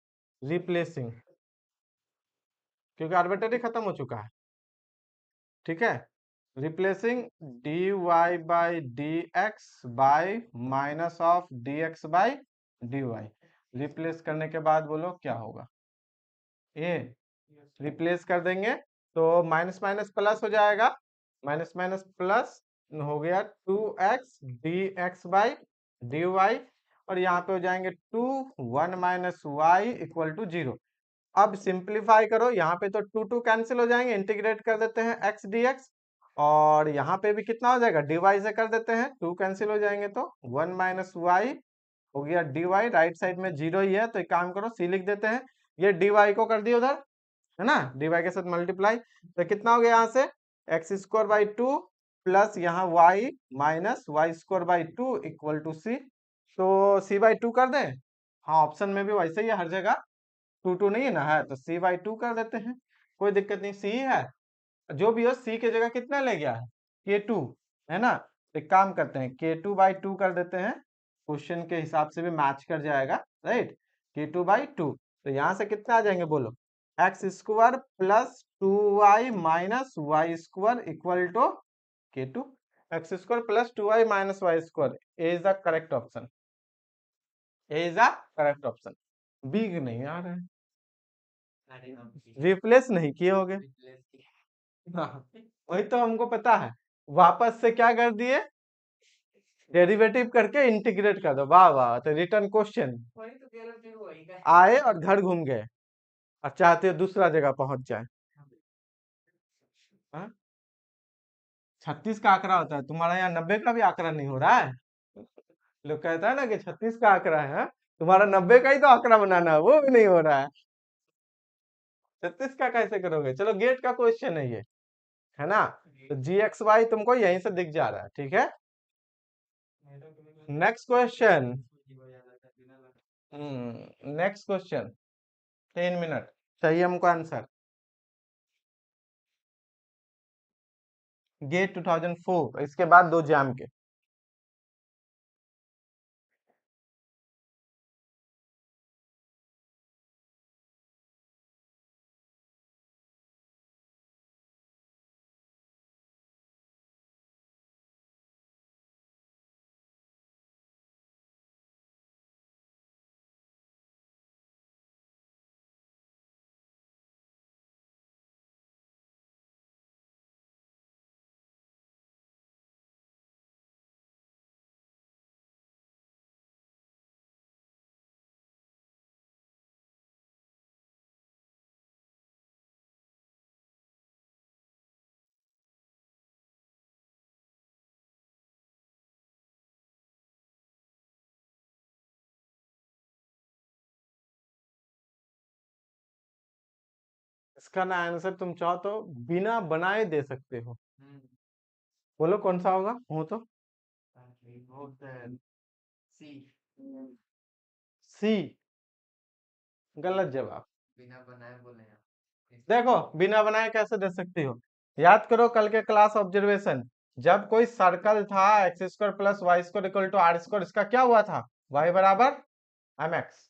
replacing, क्योंकि आर्बिट्रेरी खत्म हो चुका है। ठीक है, replacing dy by dx by minus of dx by dy। Replace करने के बाद बोलो क्या होगा, ये रिप्लेस कर देंगे तो माइनस माइनस प्लस हो जाएगा, माइनस माइनस प्लस हो गया 2x dx बाई dy, और यहाँ पे हो जाएंगे 2 1 माइनस वाई इक्वल टू 0। अब सिंप्लीफाई करो, यहाँ पे तो 2 2 कैंसिल हो जाएंगे, इंटीग्रेट कर देते हैं x dx, और यहाँ पे भी कितना हो जाएगा dy से कर देते हैं, 2 कैंसिल हो जाएंगे तो 1 माइनस वाई हो गया dy, राइट साइड में 0 ही है तो एक काम करो c लिख देते हैं, ये dy को कर दिए उधर, है ना, dy के साथ मल्टीप्लाई, तो कितना हो गया यहाँ से एक्स स्क्वायर बाई 2 प्लस यहाँ y minus Y square by 2 equal to c। तो c बाई 2 कर दें, हाँ ऑप्शन में भी वैसे ही है हर जगह, 2 2 नहीं है ना, है तो c बाई 2 कर देते हैं, कोई दिक्कत नहीं, c है जो भी हो, c की जगह कितना ले गया है k2, है ना। तो एक काम करते हैं k2 बाई 2 कर देते हैं, क्वेश्चन के हिसाब से भी मैच कर जाएगा, राइट, k2 बाई 2, तो यहाँ से कितना आ जाएंगे बोलो X square plus 2y minus Y square equal to k2, X square plus 2y minus Y square, A is the correct option, A is the correct option, B नहीं आ रहा है, रिप्लेस नहीं किए होगे। हाँ, वही तो हमको पता है, वापस से क्या कर दिए डेरिवेटिव करके इंटीग्रेट कर दो, वाह वाह, तो रिटर्न क्वेश्चन आए और घर घूम गए, और चाहते हो दूसरा जगह पहुंच जाए। 36 का आंकड़ा होता है, तुम्हारा यहाँ 90 का भी आंकड़ा नहीं हो रहा है। लोग कहता है ना कि 36 का आंकड़ा है, तुम्हारा 90 का ही तो आंकड़ा बनाना है, वो भी नहीं हो रहा है। 36 का कैसे करोगे, चलो गेट का क्वेश्चन है ये, है ना, तो जी एक्स वाई तुमको यहीं से दिख जा रहा है, ठीक है। Next question, next question, 3 minute चाहिए हमको आंसर। गेट 2004, इसके बाद 2 जैम के। इसका ना आंसर तुम चाहो तो बिना बनाए दे सकते हो, बोलो कौन सा होगा, हो तो सी, गलत जवाब। देखो बिना बनाए कैसे दे सकती हो, याद करो कल के क्लास ऑब्जर्वेशन, जब कोई सर्कल था X square plus Y square equal to R square, इसका क्या हुआ था y बराबर एम एक्स,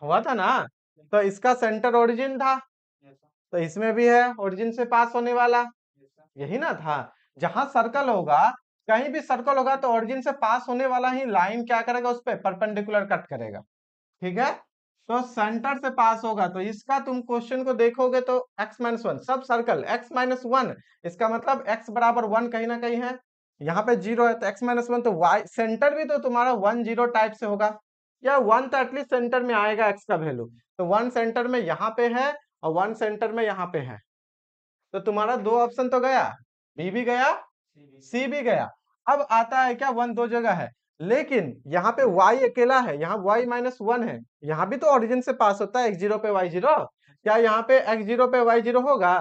हुआ था ना, तो इसका सेंटर ओरिजिन था, तो इसमें भी है ओरिजिन से पास होने वाला, यही ना था। जहां सर्कल होगा कहीं भी सर्कल होगा तो ओरिजिन से पास होने वाला ही लाइन क्या करेगा, उस पर परपेंडिकुलर कट करेगा। ठीक है, तो सेंटर से पास होगा तो इसका तुम क्वेश्चन को देखोगे तो x-1 सब सर्कल x-1, इसका मतलब x बराबर 1 कहीं ना कहीं है, यहाँ पे 0 है तो x-1, तो y सेंटर भी तो तुम्हारा 1 0 टाइप से होगा, या 1 तो एटलीस्ट सेंटर में आएगा x का वैल्यू, तो 1 सेंटर में यहाँ पे है और 1 सेंटर में यहाँ पे है, तो तुम्हारा दो ऑप्शन तो गया, बी भी गया सी भी गया। अब आता है क्या, 1 दो जगह है, लेकिन यहाँ पे y अकेला है, यहाँ y-1 है, यहाँ भी तो ओरिजिन से पास होता है x0 पे y0, क्या यहाँ पे x0 पे y0 होगा,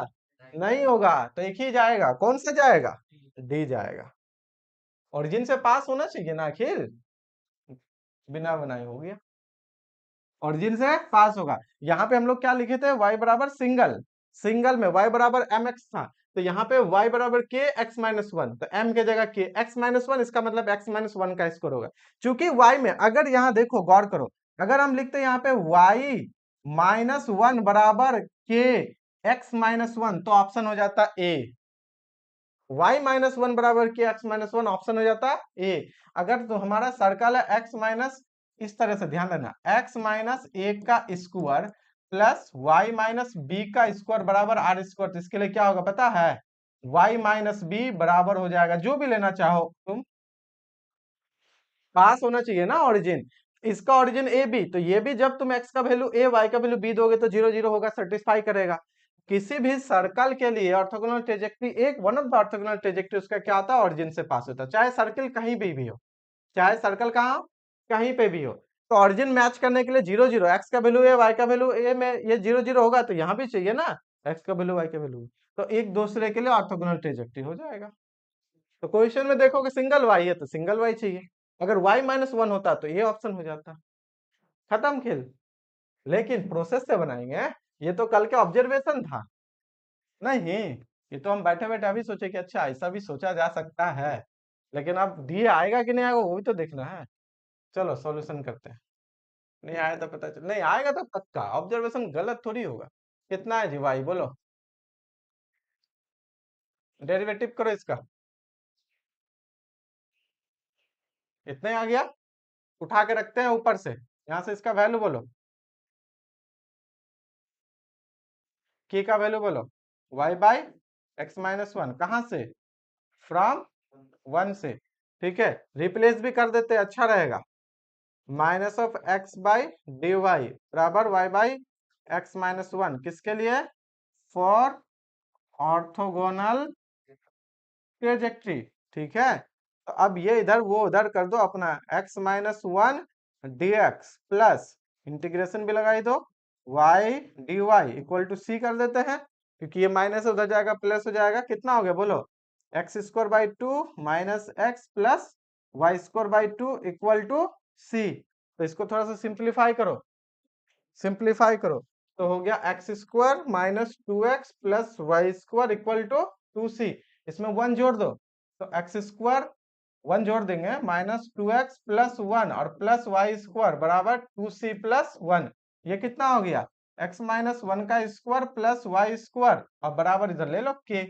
नहीं होगा, तो एक ही जाएगा, कौन सा जाएगा, डी जाएगा। ओरिजिन से पास होना चाहिए ना आखिर, बिना बनाए हो गया, ओरिजिन से पास होगा। यहाँ पे हम लोग क्या लिखे थे, y बराबर सिंगल, सिंगल में y बराबर mx था, तो यहाँ पे y बराबर k x-1, तो m के जगह k x-1, इसका मतलब x-1 का स्क्वायर होगा। चूंकि y में अगर यहाँ देखो गौर करो, अगर हम लिखते यहाँ पे y-1 बराबर k x-1, तो ऑप्शन हो जाता a, y-1 बराबर के x-1 ऑप्शन हो जाता ए। अगर तो हमारा सर्कल है x माइनस, इस तरह से ध्यान देना, x माइनस ए का square plus y minus B का स्क्वायर बराबर आर स्क्वायर, तो इसके लिए क्या होगा पता है, y माइनस बी बराबर हो जाएगा, जो भी लेना चाहो तुम, पास होना चाहिए ना ओरिजिन, इसका ओरिजिन ए बी, तो ये भी जब तुम x का वैल्यू ए y का वैल्यू बी दोगे तो 0 0 होगा, सेटिस्फाई करेगा। किसी भी सर्कल के लिए ऑर्थोगोनल ट्रेजेक्टरी, एक one of the orthogonal trajectory उसका क्या होता है, ओरिजिन से पास होता है, चाहे सर्कल कहीं भी हो, चाहे सर्कल कहाँ कहीं पे भी हो, तो ओरिजिन मैच करने के लिए 0 0, x का वैल्यू ए y का वैल्यू ए में ये 0 0 होगा, तो यहाँ भी चाहिए ना x का वैल्यू y का वैल्यू, तो एक दूसरे के लिए ऑर्थोगोनल ट्रेजेक्टरी हो जाएगा। तो क्वेश्चन में देखोगे सिंगल y है तो सिंगल y चाहिए, अगर y-1 होता तो ये ऑप्शन हो जाता, खत्म खेल। लेकिन प्रोसेस से बनाएंगे, ये तो कल के ऑब्जर्वेशन था नहीं, ये तो हम बैठे बैठे अभी सोचे कि अच्छा ऐसा भी सोचा जा सकता है, लेकिन अब डी आएगा कि नहीं आएगा वो भी तो देखना है। चलो सॉल्यूशन करते हैं, नहीं आया तो पता चल, नहीं आएगा तो पक्का ऑब्जर्वेशन गलत थोड़ी होगा। कितना है जी भाई बोलो, डेरिवेटिव करो इसका, इतने आ गया, उठा के रखते हैं ऊपर से, यहां से इसका वैल्यू बोलो, की का वैल्यू बोलो, y बाई x-1, कहां से, फ्रॉम 1 से, ठीक है, रिप्लेस भी कर देते अच्छा रहेगा, minus of x by D Y बराबर y बाई x-1, किसके लिए, फॉर ऑर्थोगोनल ट्रेजेक्टरी, ठीक है। तो अब ये इधर वो उधर कर दो, अपना x-1 dx प्लस इंटीग्रेशन भी लगाई दो y dy equal to c कर देते हैं, क्योंकि ये माइनस उधर जाएगा प्लस हो जाएगा, कितना हो गया बोलो, X square by 2 minus X plus Y square by 2 equal to c। तो इसको थोड़ा सा सिंप्लीफाई करो, सिंप्लीफाई करो, तो हो गया x square minus 2x plus Y square equal to 2c, इसमें 1 जोड़ दो, तो एक्स स्क्वायर 1 जोड़ देंगे माइनस 2x प्लस 1 और प्लस वाई स्क्वायर बराबर 2c प्लस 1, ये कितना हो गया, x-1 का स्क्वायर प्लस वाई स्क्वायर, और बराबर इधर ले लो k,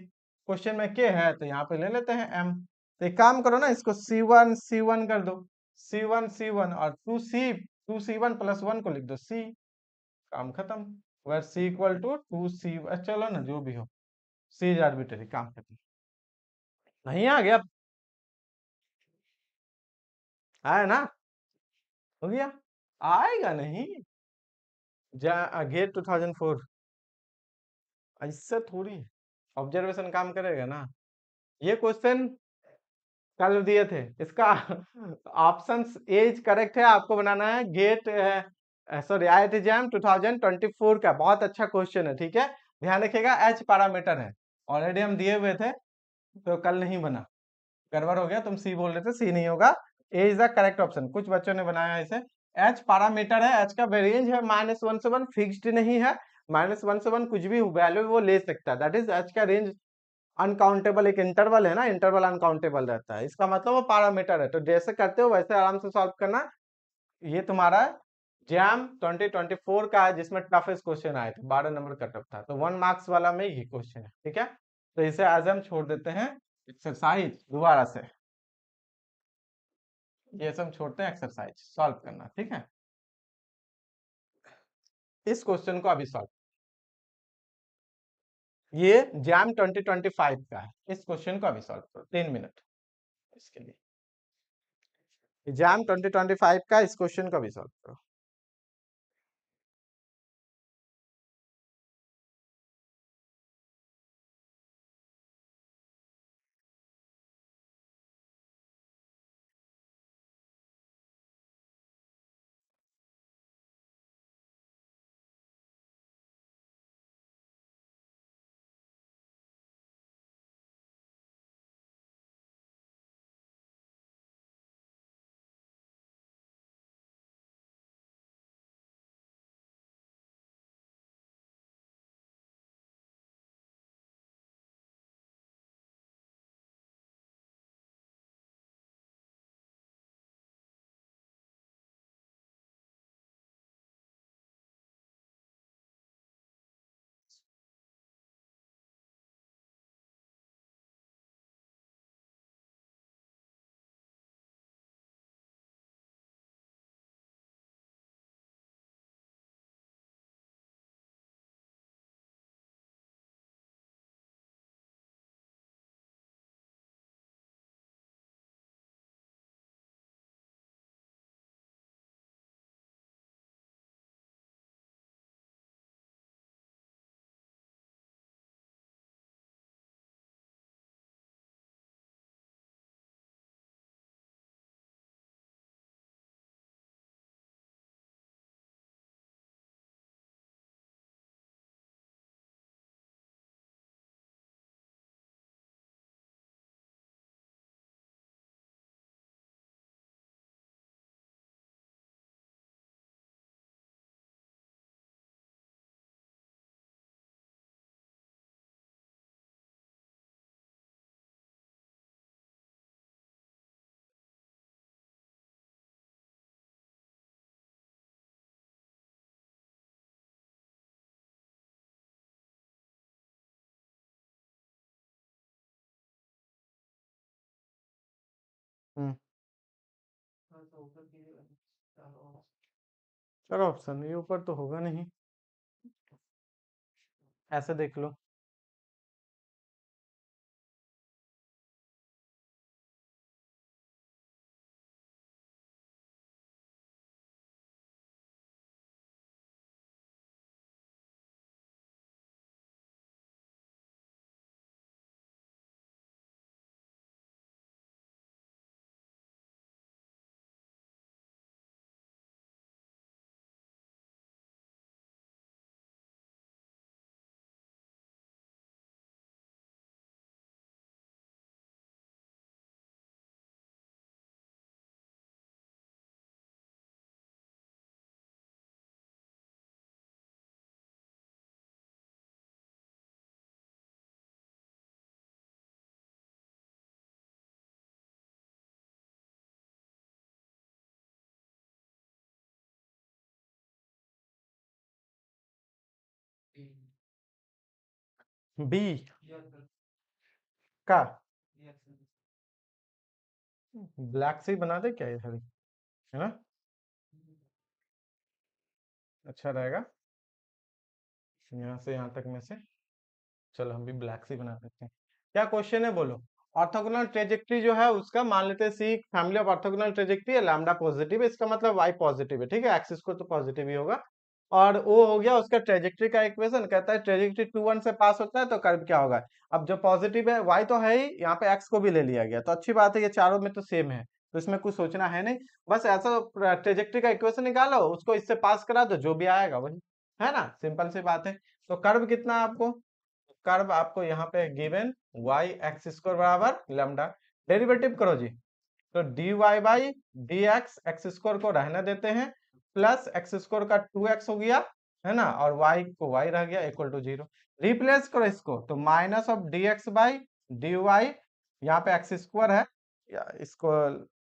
क्वेश्चन में k है तो यहाँ पे ले लेते हैं m। तो एक काम करो ना, इसको c1 कर दो, c1 और 2c1 प्लस 1 को लिख दो c, काम खत्म, where c equal to 2c, चलो ना जो भी हो, c इज आर्बिट्रेरी, काम खत्म। नहीं आ गया, आया ना, हो गया, आएगा नहीं, गेट 2004, ऐसा थोड़ी ऑब्जर्वेशन काम करेगा ना। ये क्वेश्चन कल दिए थे, इसका ऑप्शन ए इज करेक्ट है, आपको बनाना है गेट, सॉरी IIT JAM 2024 का, बहुत अच्छा क्वेश्चन है, ठीक है, ध्यान रखिएगा, एच पैरामीटर है, ऑलरेडी हम दिए हुए थे, तो कल नहीं बना, गड़बड़ हो गया, तुम सी बोल रहे थे, सी नहीं होगा, ए इज द करेक्ट ऑप्शन, कुछ बच्चों ने बनाया है इसे, एच पैरामीटर है, एच का रेंज है -1 से 1, फिक्स्ड नहीं है, -1 से 1 कुछ भी वैल्यू वो ले सकता है, दैट इज एच का रेंज अनकाउंटेबल, एक इंटरवल है ना, इंटरवल अनकाउंटेबल रहता है, इसका मतलब वो पैरामीटर है, तो जैसे करते हो वैसे आराम से सॉल्व करना। ये तुम्हारा जैम 2024 का है, जिसमें टफेस्ट क्वेश्चन आए थे, 12 नंबर कट ऑफ था, तो 1 मार्क्स वाला में ये क्वेश्चन है, ठीक है, तो इसे आज हम छोड़ देते हैं एक्सरसाइज दोबारा से। ये सब छोड़ते हैं, एक्सरसाइज सॉल्व करना, ठीक है। इस क्वेश्चन को अभी सॉल्व, ये जैम 2025 का है, इस क्वेश्चन को अभी सॉल्व करो 3 मिनट इसके लिए। जैम 2025 का इस क्वेश्चन को अभी सॉल्व करो। हम्म, चलो ऑप्शन ये ऊपर तो होगा नहीं, ऐसे देख लो। बी का ब्लैक से ही बना दे क्या इधर ही, है ना, अच्छा रहेगा, यहाँ से यहाँ तक में से। चलो हम भी ब्लैक से ही बना देते हैं। क्या क्वेश्चन है बोलो। ऑर्थोगोनल ट्रेजेक्ट्री जो है उसका मान लेते हैं सी फैमिली ऑफ ऑर्थोगोनल ट्रेजेक्ट्री है, लैम्डा पॉजिटिव है, इसका मतलब वाई पॉजिटिव है, ठीक है, एक्सिस को तो पॉजिटिव ही होगा। और वो हो गया उसका ट्रेजेक्ट्री का इक्वेशन, कहता है ट्रेजेक्ट्री 2 1 से पास होता है तो कर्व क्या होगा। अब जो पॉजिटिव है वाई तो है ही, यहाँ पे एक्स को भी ले लिया गया तो अच्छी बात है, ये चारों में तो सेम है, तो इसमें कुछ सोचना है नहीं। बस ऐसा ट्रेजेक्ट्री का इक्वेशन निकालो, उसको इससे पास करा दो, जो भी आएगा वही, है ना, सिंपल सी बात है। तो कर्व कितना है आपको, कर्व आपको यहाँ पे गिवन y एक्स स्क्वायर बराबर लैम्डा, डेरिवेटिव करो जी, तो dy by D x, x square को रहने देते हैं, प्लस एक्स स्क्वायर का 2x हो गया, है ना, और y को y रह गया इक्वल टू 0। रिप्लेस करो इसको तो minus of D X by D Y, यहाँ पे एक्स स्क्वायर है या इसको,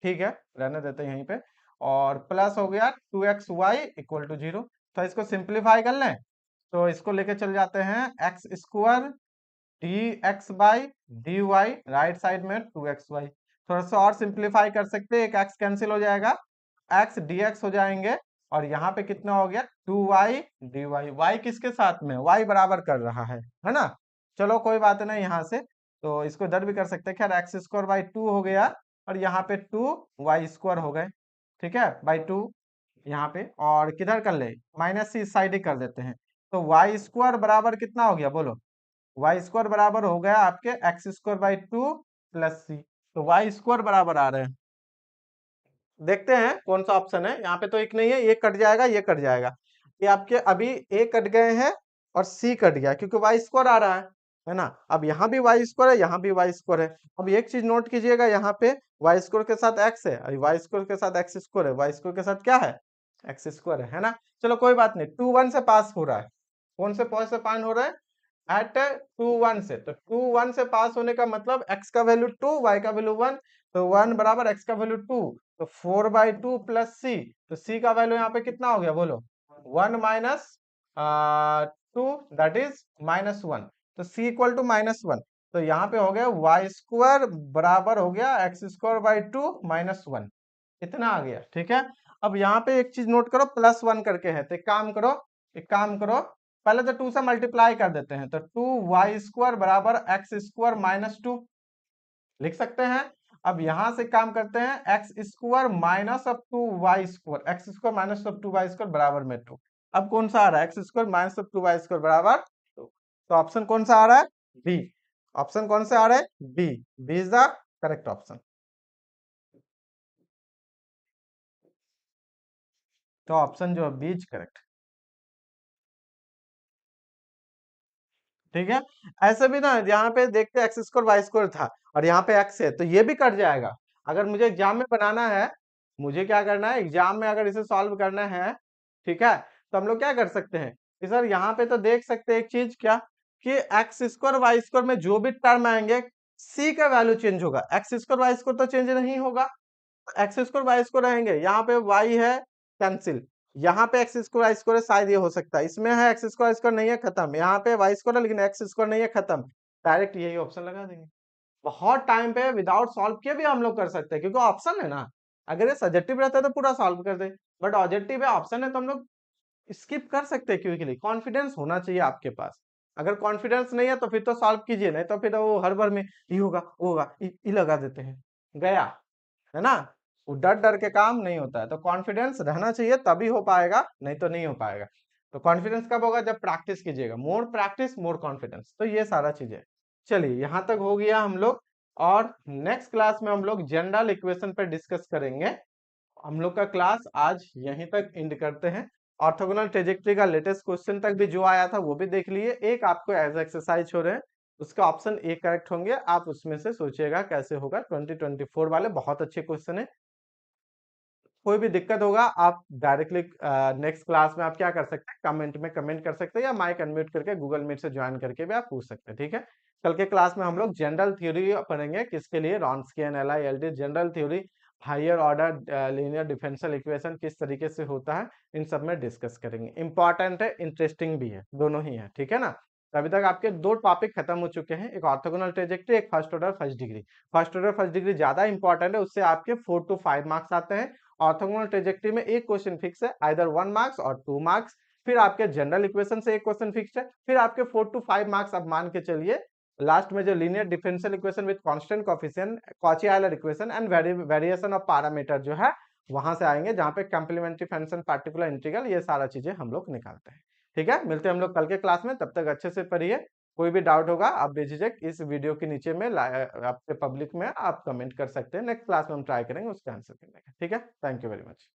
ठीक है, रहने देते हैं यहीं पे, और प्लस हो गया 2xy इक्वल टू 0। तो इसको सिंप्लीफाई कर लें, तो इसको लेके चल जाते हैं X square D X by D Y, right side में 2xy, थोड़ा सा और सिंप्लीफाई कर सकते हैं, एक एक्स कैंसिल हो जाएगा, एक्स डीएक्स हो जाएंगे, और यहाँ पे कितना हो गया 2y dy। y किसके साथ में, y बराबर कर रहा है ना। चलो कोई बात नहीं, यहाँ से तो इसको इधर भी कर सकते हैं। खैर एक्स स्क्वायर बाई 2 हो गया, और यहाँ पे 2y² हो गए, ठीक है, बाई 2 यहाँ पे, और किधर कर ले, माइनस सी इस साइड ही कर देते हैं। तो y² बराबर कितना हो गया बोलो, y² बराबर हो गया आपके x² बाई 2 प्लस सी। तो y² बराबर आ रहे हैं, देखते हैं कौन सा ऑप्शन है। यहाँ पे तो एक नहीं है, ये कट जाएगा, ये कट जाएगा, ये आपके अभी ए कट गए हैं और सी कट गया, क्योंकि y² आ रहा है ना। अब यहाँ भी y² है, यहाँ भी y² है। अब एक चीज नोट कीजिएगा, यहाँ पे y² के साथ x है, y² के साथ x² है, y² के साथ क्या है, x² है ना। चलो कोई बात नहीं, 2 1 से पास हो रहा है, कौन से पॉइंट से पास हो रहा है, एट 2 1 से। तो 2 1 से पास होने का मतलब x का वैल्यू 2, y का वैल्यू 1, तो 1 बराबर x का वैल्यू 2, तो 4/2 प्लस सी। तो सी का वैल्यू यहाँ पे कितना हो गया बोलो, 1 माइनस 2, दैट इज -1। तो सी इक्वल टू -1, तो यहाँ पे हो गया y² बराबर हो गया x² बाई 2 -1, इतना आ गया, ठीक है। अब यहाँ पे एक चीज नोट करो, +1 करके है, तो एक काम करो, पहले तो 2 से मल्टीप्लाई कर देते हैं, तो 2y² बराबर x² -2 लिख सकते हैं। अब यहां से काम करते हैं, x² माइनस अब 2y², x² माइनस अब 2y² बराबर में 2। अब कौन सा आ रहा है, x² माइनस अब 2y² बराबर 2। तो ऑप्शन कौन सा आ रहा है, बी। ऑप्शन कौन सा आ रहा है, B. B is the correct option. तो ऑप्शन जो है बी इज करेक्ट, ठीक है। ऐसे भी ना, यहाँ पे देखते x² y² था, और यहाँ पे x है, तो ये भी कट जाएगा। अगर मुझे एग्जाम में बनाना है, मुझे क्या करना है, एग्जाम में अगर इसे सॉल्व करना है, ठीक है, तो हम लोग क्या कर सकते हैं कि सर यहाँ पे तो देख सकते हैं एक चीज क्या, कि x² y² में जो भी टर्म आएंगे, c का वैल्यू चेंज होगा, x² y² तो चेंज नहीं होगा, x² y² रहेंगे। यहाँ पे y है, कैंसिल, यहाँ पे x² y² है, शायद ये हो सकता है, इसमें है x² y² नहीं है, खत्म, यहाँ पे y² है लेकिन x² नहीं है, खत्म, डायरेक्ट यही ऑप्शन लगा देंगे। बहुत टाइम पे विदाउट सॉल्व किए भी हम लोग कर सकते हैं, क्योंकि ऑप्शन है ना। अगर ये सब्जेक्टिव रहता है तो पूरा सॉल्व कर दे, बट ऑब्जेक्टिव है, ऑप्शन है, तो हम लोग स्किप कर सकते हैं क्विकली। कॉन्फिडेंस होना चाहिए आपके पास, अगर कॉन्फिडेंस नहीं है तो फिर तो सॉल्व कीजिए, नहीं तो फिर तो वो हर बार में ये होगा वो होगा, ये लगा देते हैं, गया, है ना। वो डर डर के काम नहीं होता है, तो कॉन्फिडेंस रहना चाहिए, तभी हो पाएगा, नहीं तो नहीं हो पाएगा। तो कॉन्फिडेंस कब होगा, जब प्रैक्टिस कीजिएगा, मोर प्रैक्टिस मोर कॉन्फिडेंस, तो ये सारा चीजें। चलिए यहाँ तक हो गया हम लोग, और नेक्स्ट क्लास में हम लोग जनरल इक्वेशन पर डिस्कस करेंगे। हम लोग का क्लास आज यहीं तक एंड करते हैं। ऑर्थोगोनल ट्रेजेक्टरी का लेटेस्ट क्वेश्चन तक भी जो आया था वो भी देख लिए, एक आपको एज एक्सरसाइज हो रहे हैं, उसका ऑप्शन ए करेक्ट होंगे, आप उसमें से सोचिएगा कैसे होगा। 2024 वाले बहुत अच्छे क्वेश्चन है। कोई भी दिक्कत होगा आप डायरेक्टली नेक्स्ट क्लास में आप क्या कर सकते हैं, कमेंट में कमेंट कर सकते हैं, या माइक अनम्यूट करके गूगल मीट से ज्वाइन करके भी आप पूछ सकते हैं, ठीक है। कल के क्लास में हम लोग जनरल थ्योरी पढ़ेंगे, किसके लिए, Wronskian LILD general theory, higher order linear differential equation किस तरीके से होता है, इन सब में डिस्कस करेंगे। इंपॉर्टेंट है, इंटरेस्टिंग भी है, दोनों ही है, ठीक है ना। तो अभी तक आपके दो टॉपिक खत्म हो चुके हैं, एक ऑर्थोगोनल ट्रेजेक्टरी, एक first order first degree. First order first degree ज्यादा इंपॉर्टेंट है, उससे आपके 4 to 5 मार्क्स आते हैं। ऑर्थोगोनल ट्रेजेक्टरी में एक क्वेश्चन फिक्स है, आइदर 1 मार्क्स और 2 मार्क्स। फिर आपके जनरल इक्वेशन से एक क्वेश्चन फिक्स है, फिर आपके 4 to 5 मार्क्स आप मान के चलिए। लास्ट में जो linear differential equation with constant coefficient, Cauchy Euler equation and variation of parameter जो है, वहां से आएंगे, जहां पे कॉम्प्लीमेंट्री फंक्शन, पार्टिकुलर इंटीग्रल, ये सारा चीजें हम लोग निकालते हैं, ठीक है। मिलते हैं हम लोग कल के क्लास में, तब तक अच्छे से पढ़िए। कोई भी डाउट होगा आप बेझिझक इस वीडियो के नीचे में आपके पब्लिक में आप कमेंट कर सकते हैं, नेक्स्ट क्लास में हम ट्राई करेंगे उसका आंसर करने का, ठीक है। Thank you very much.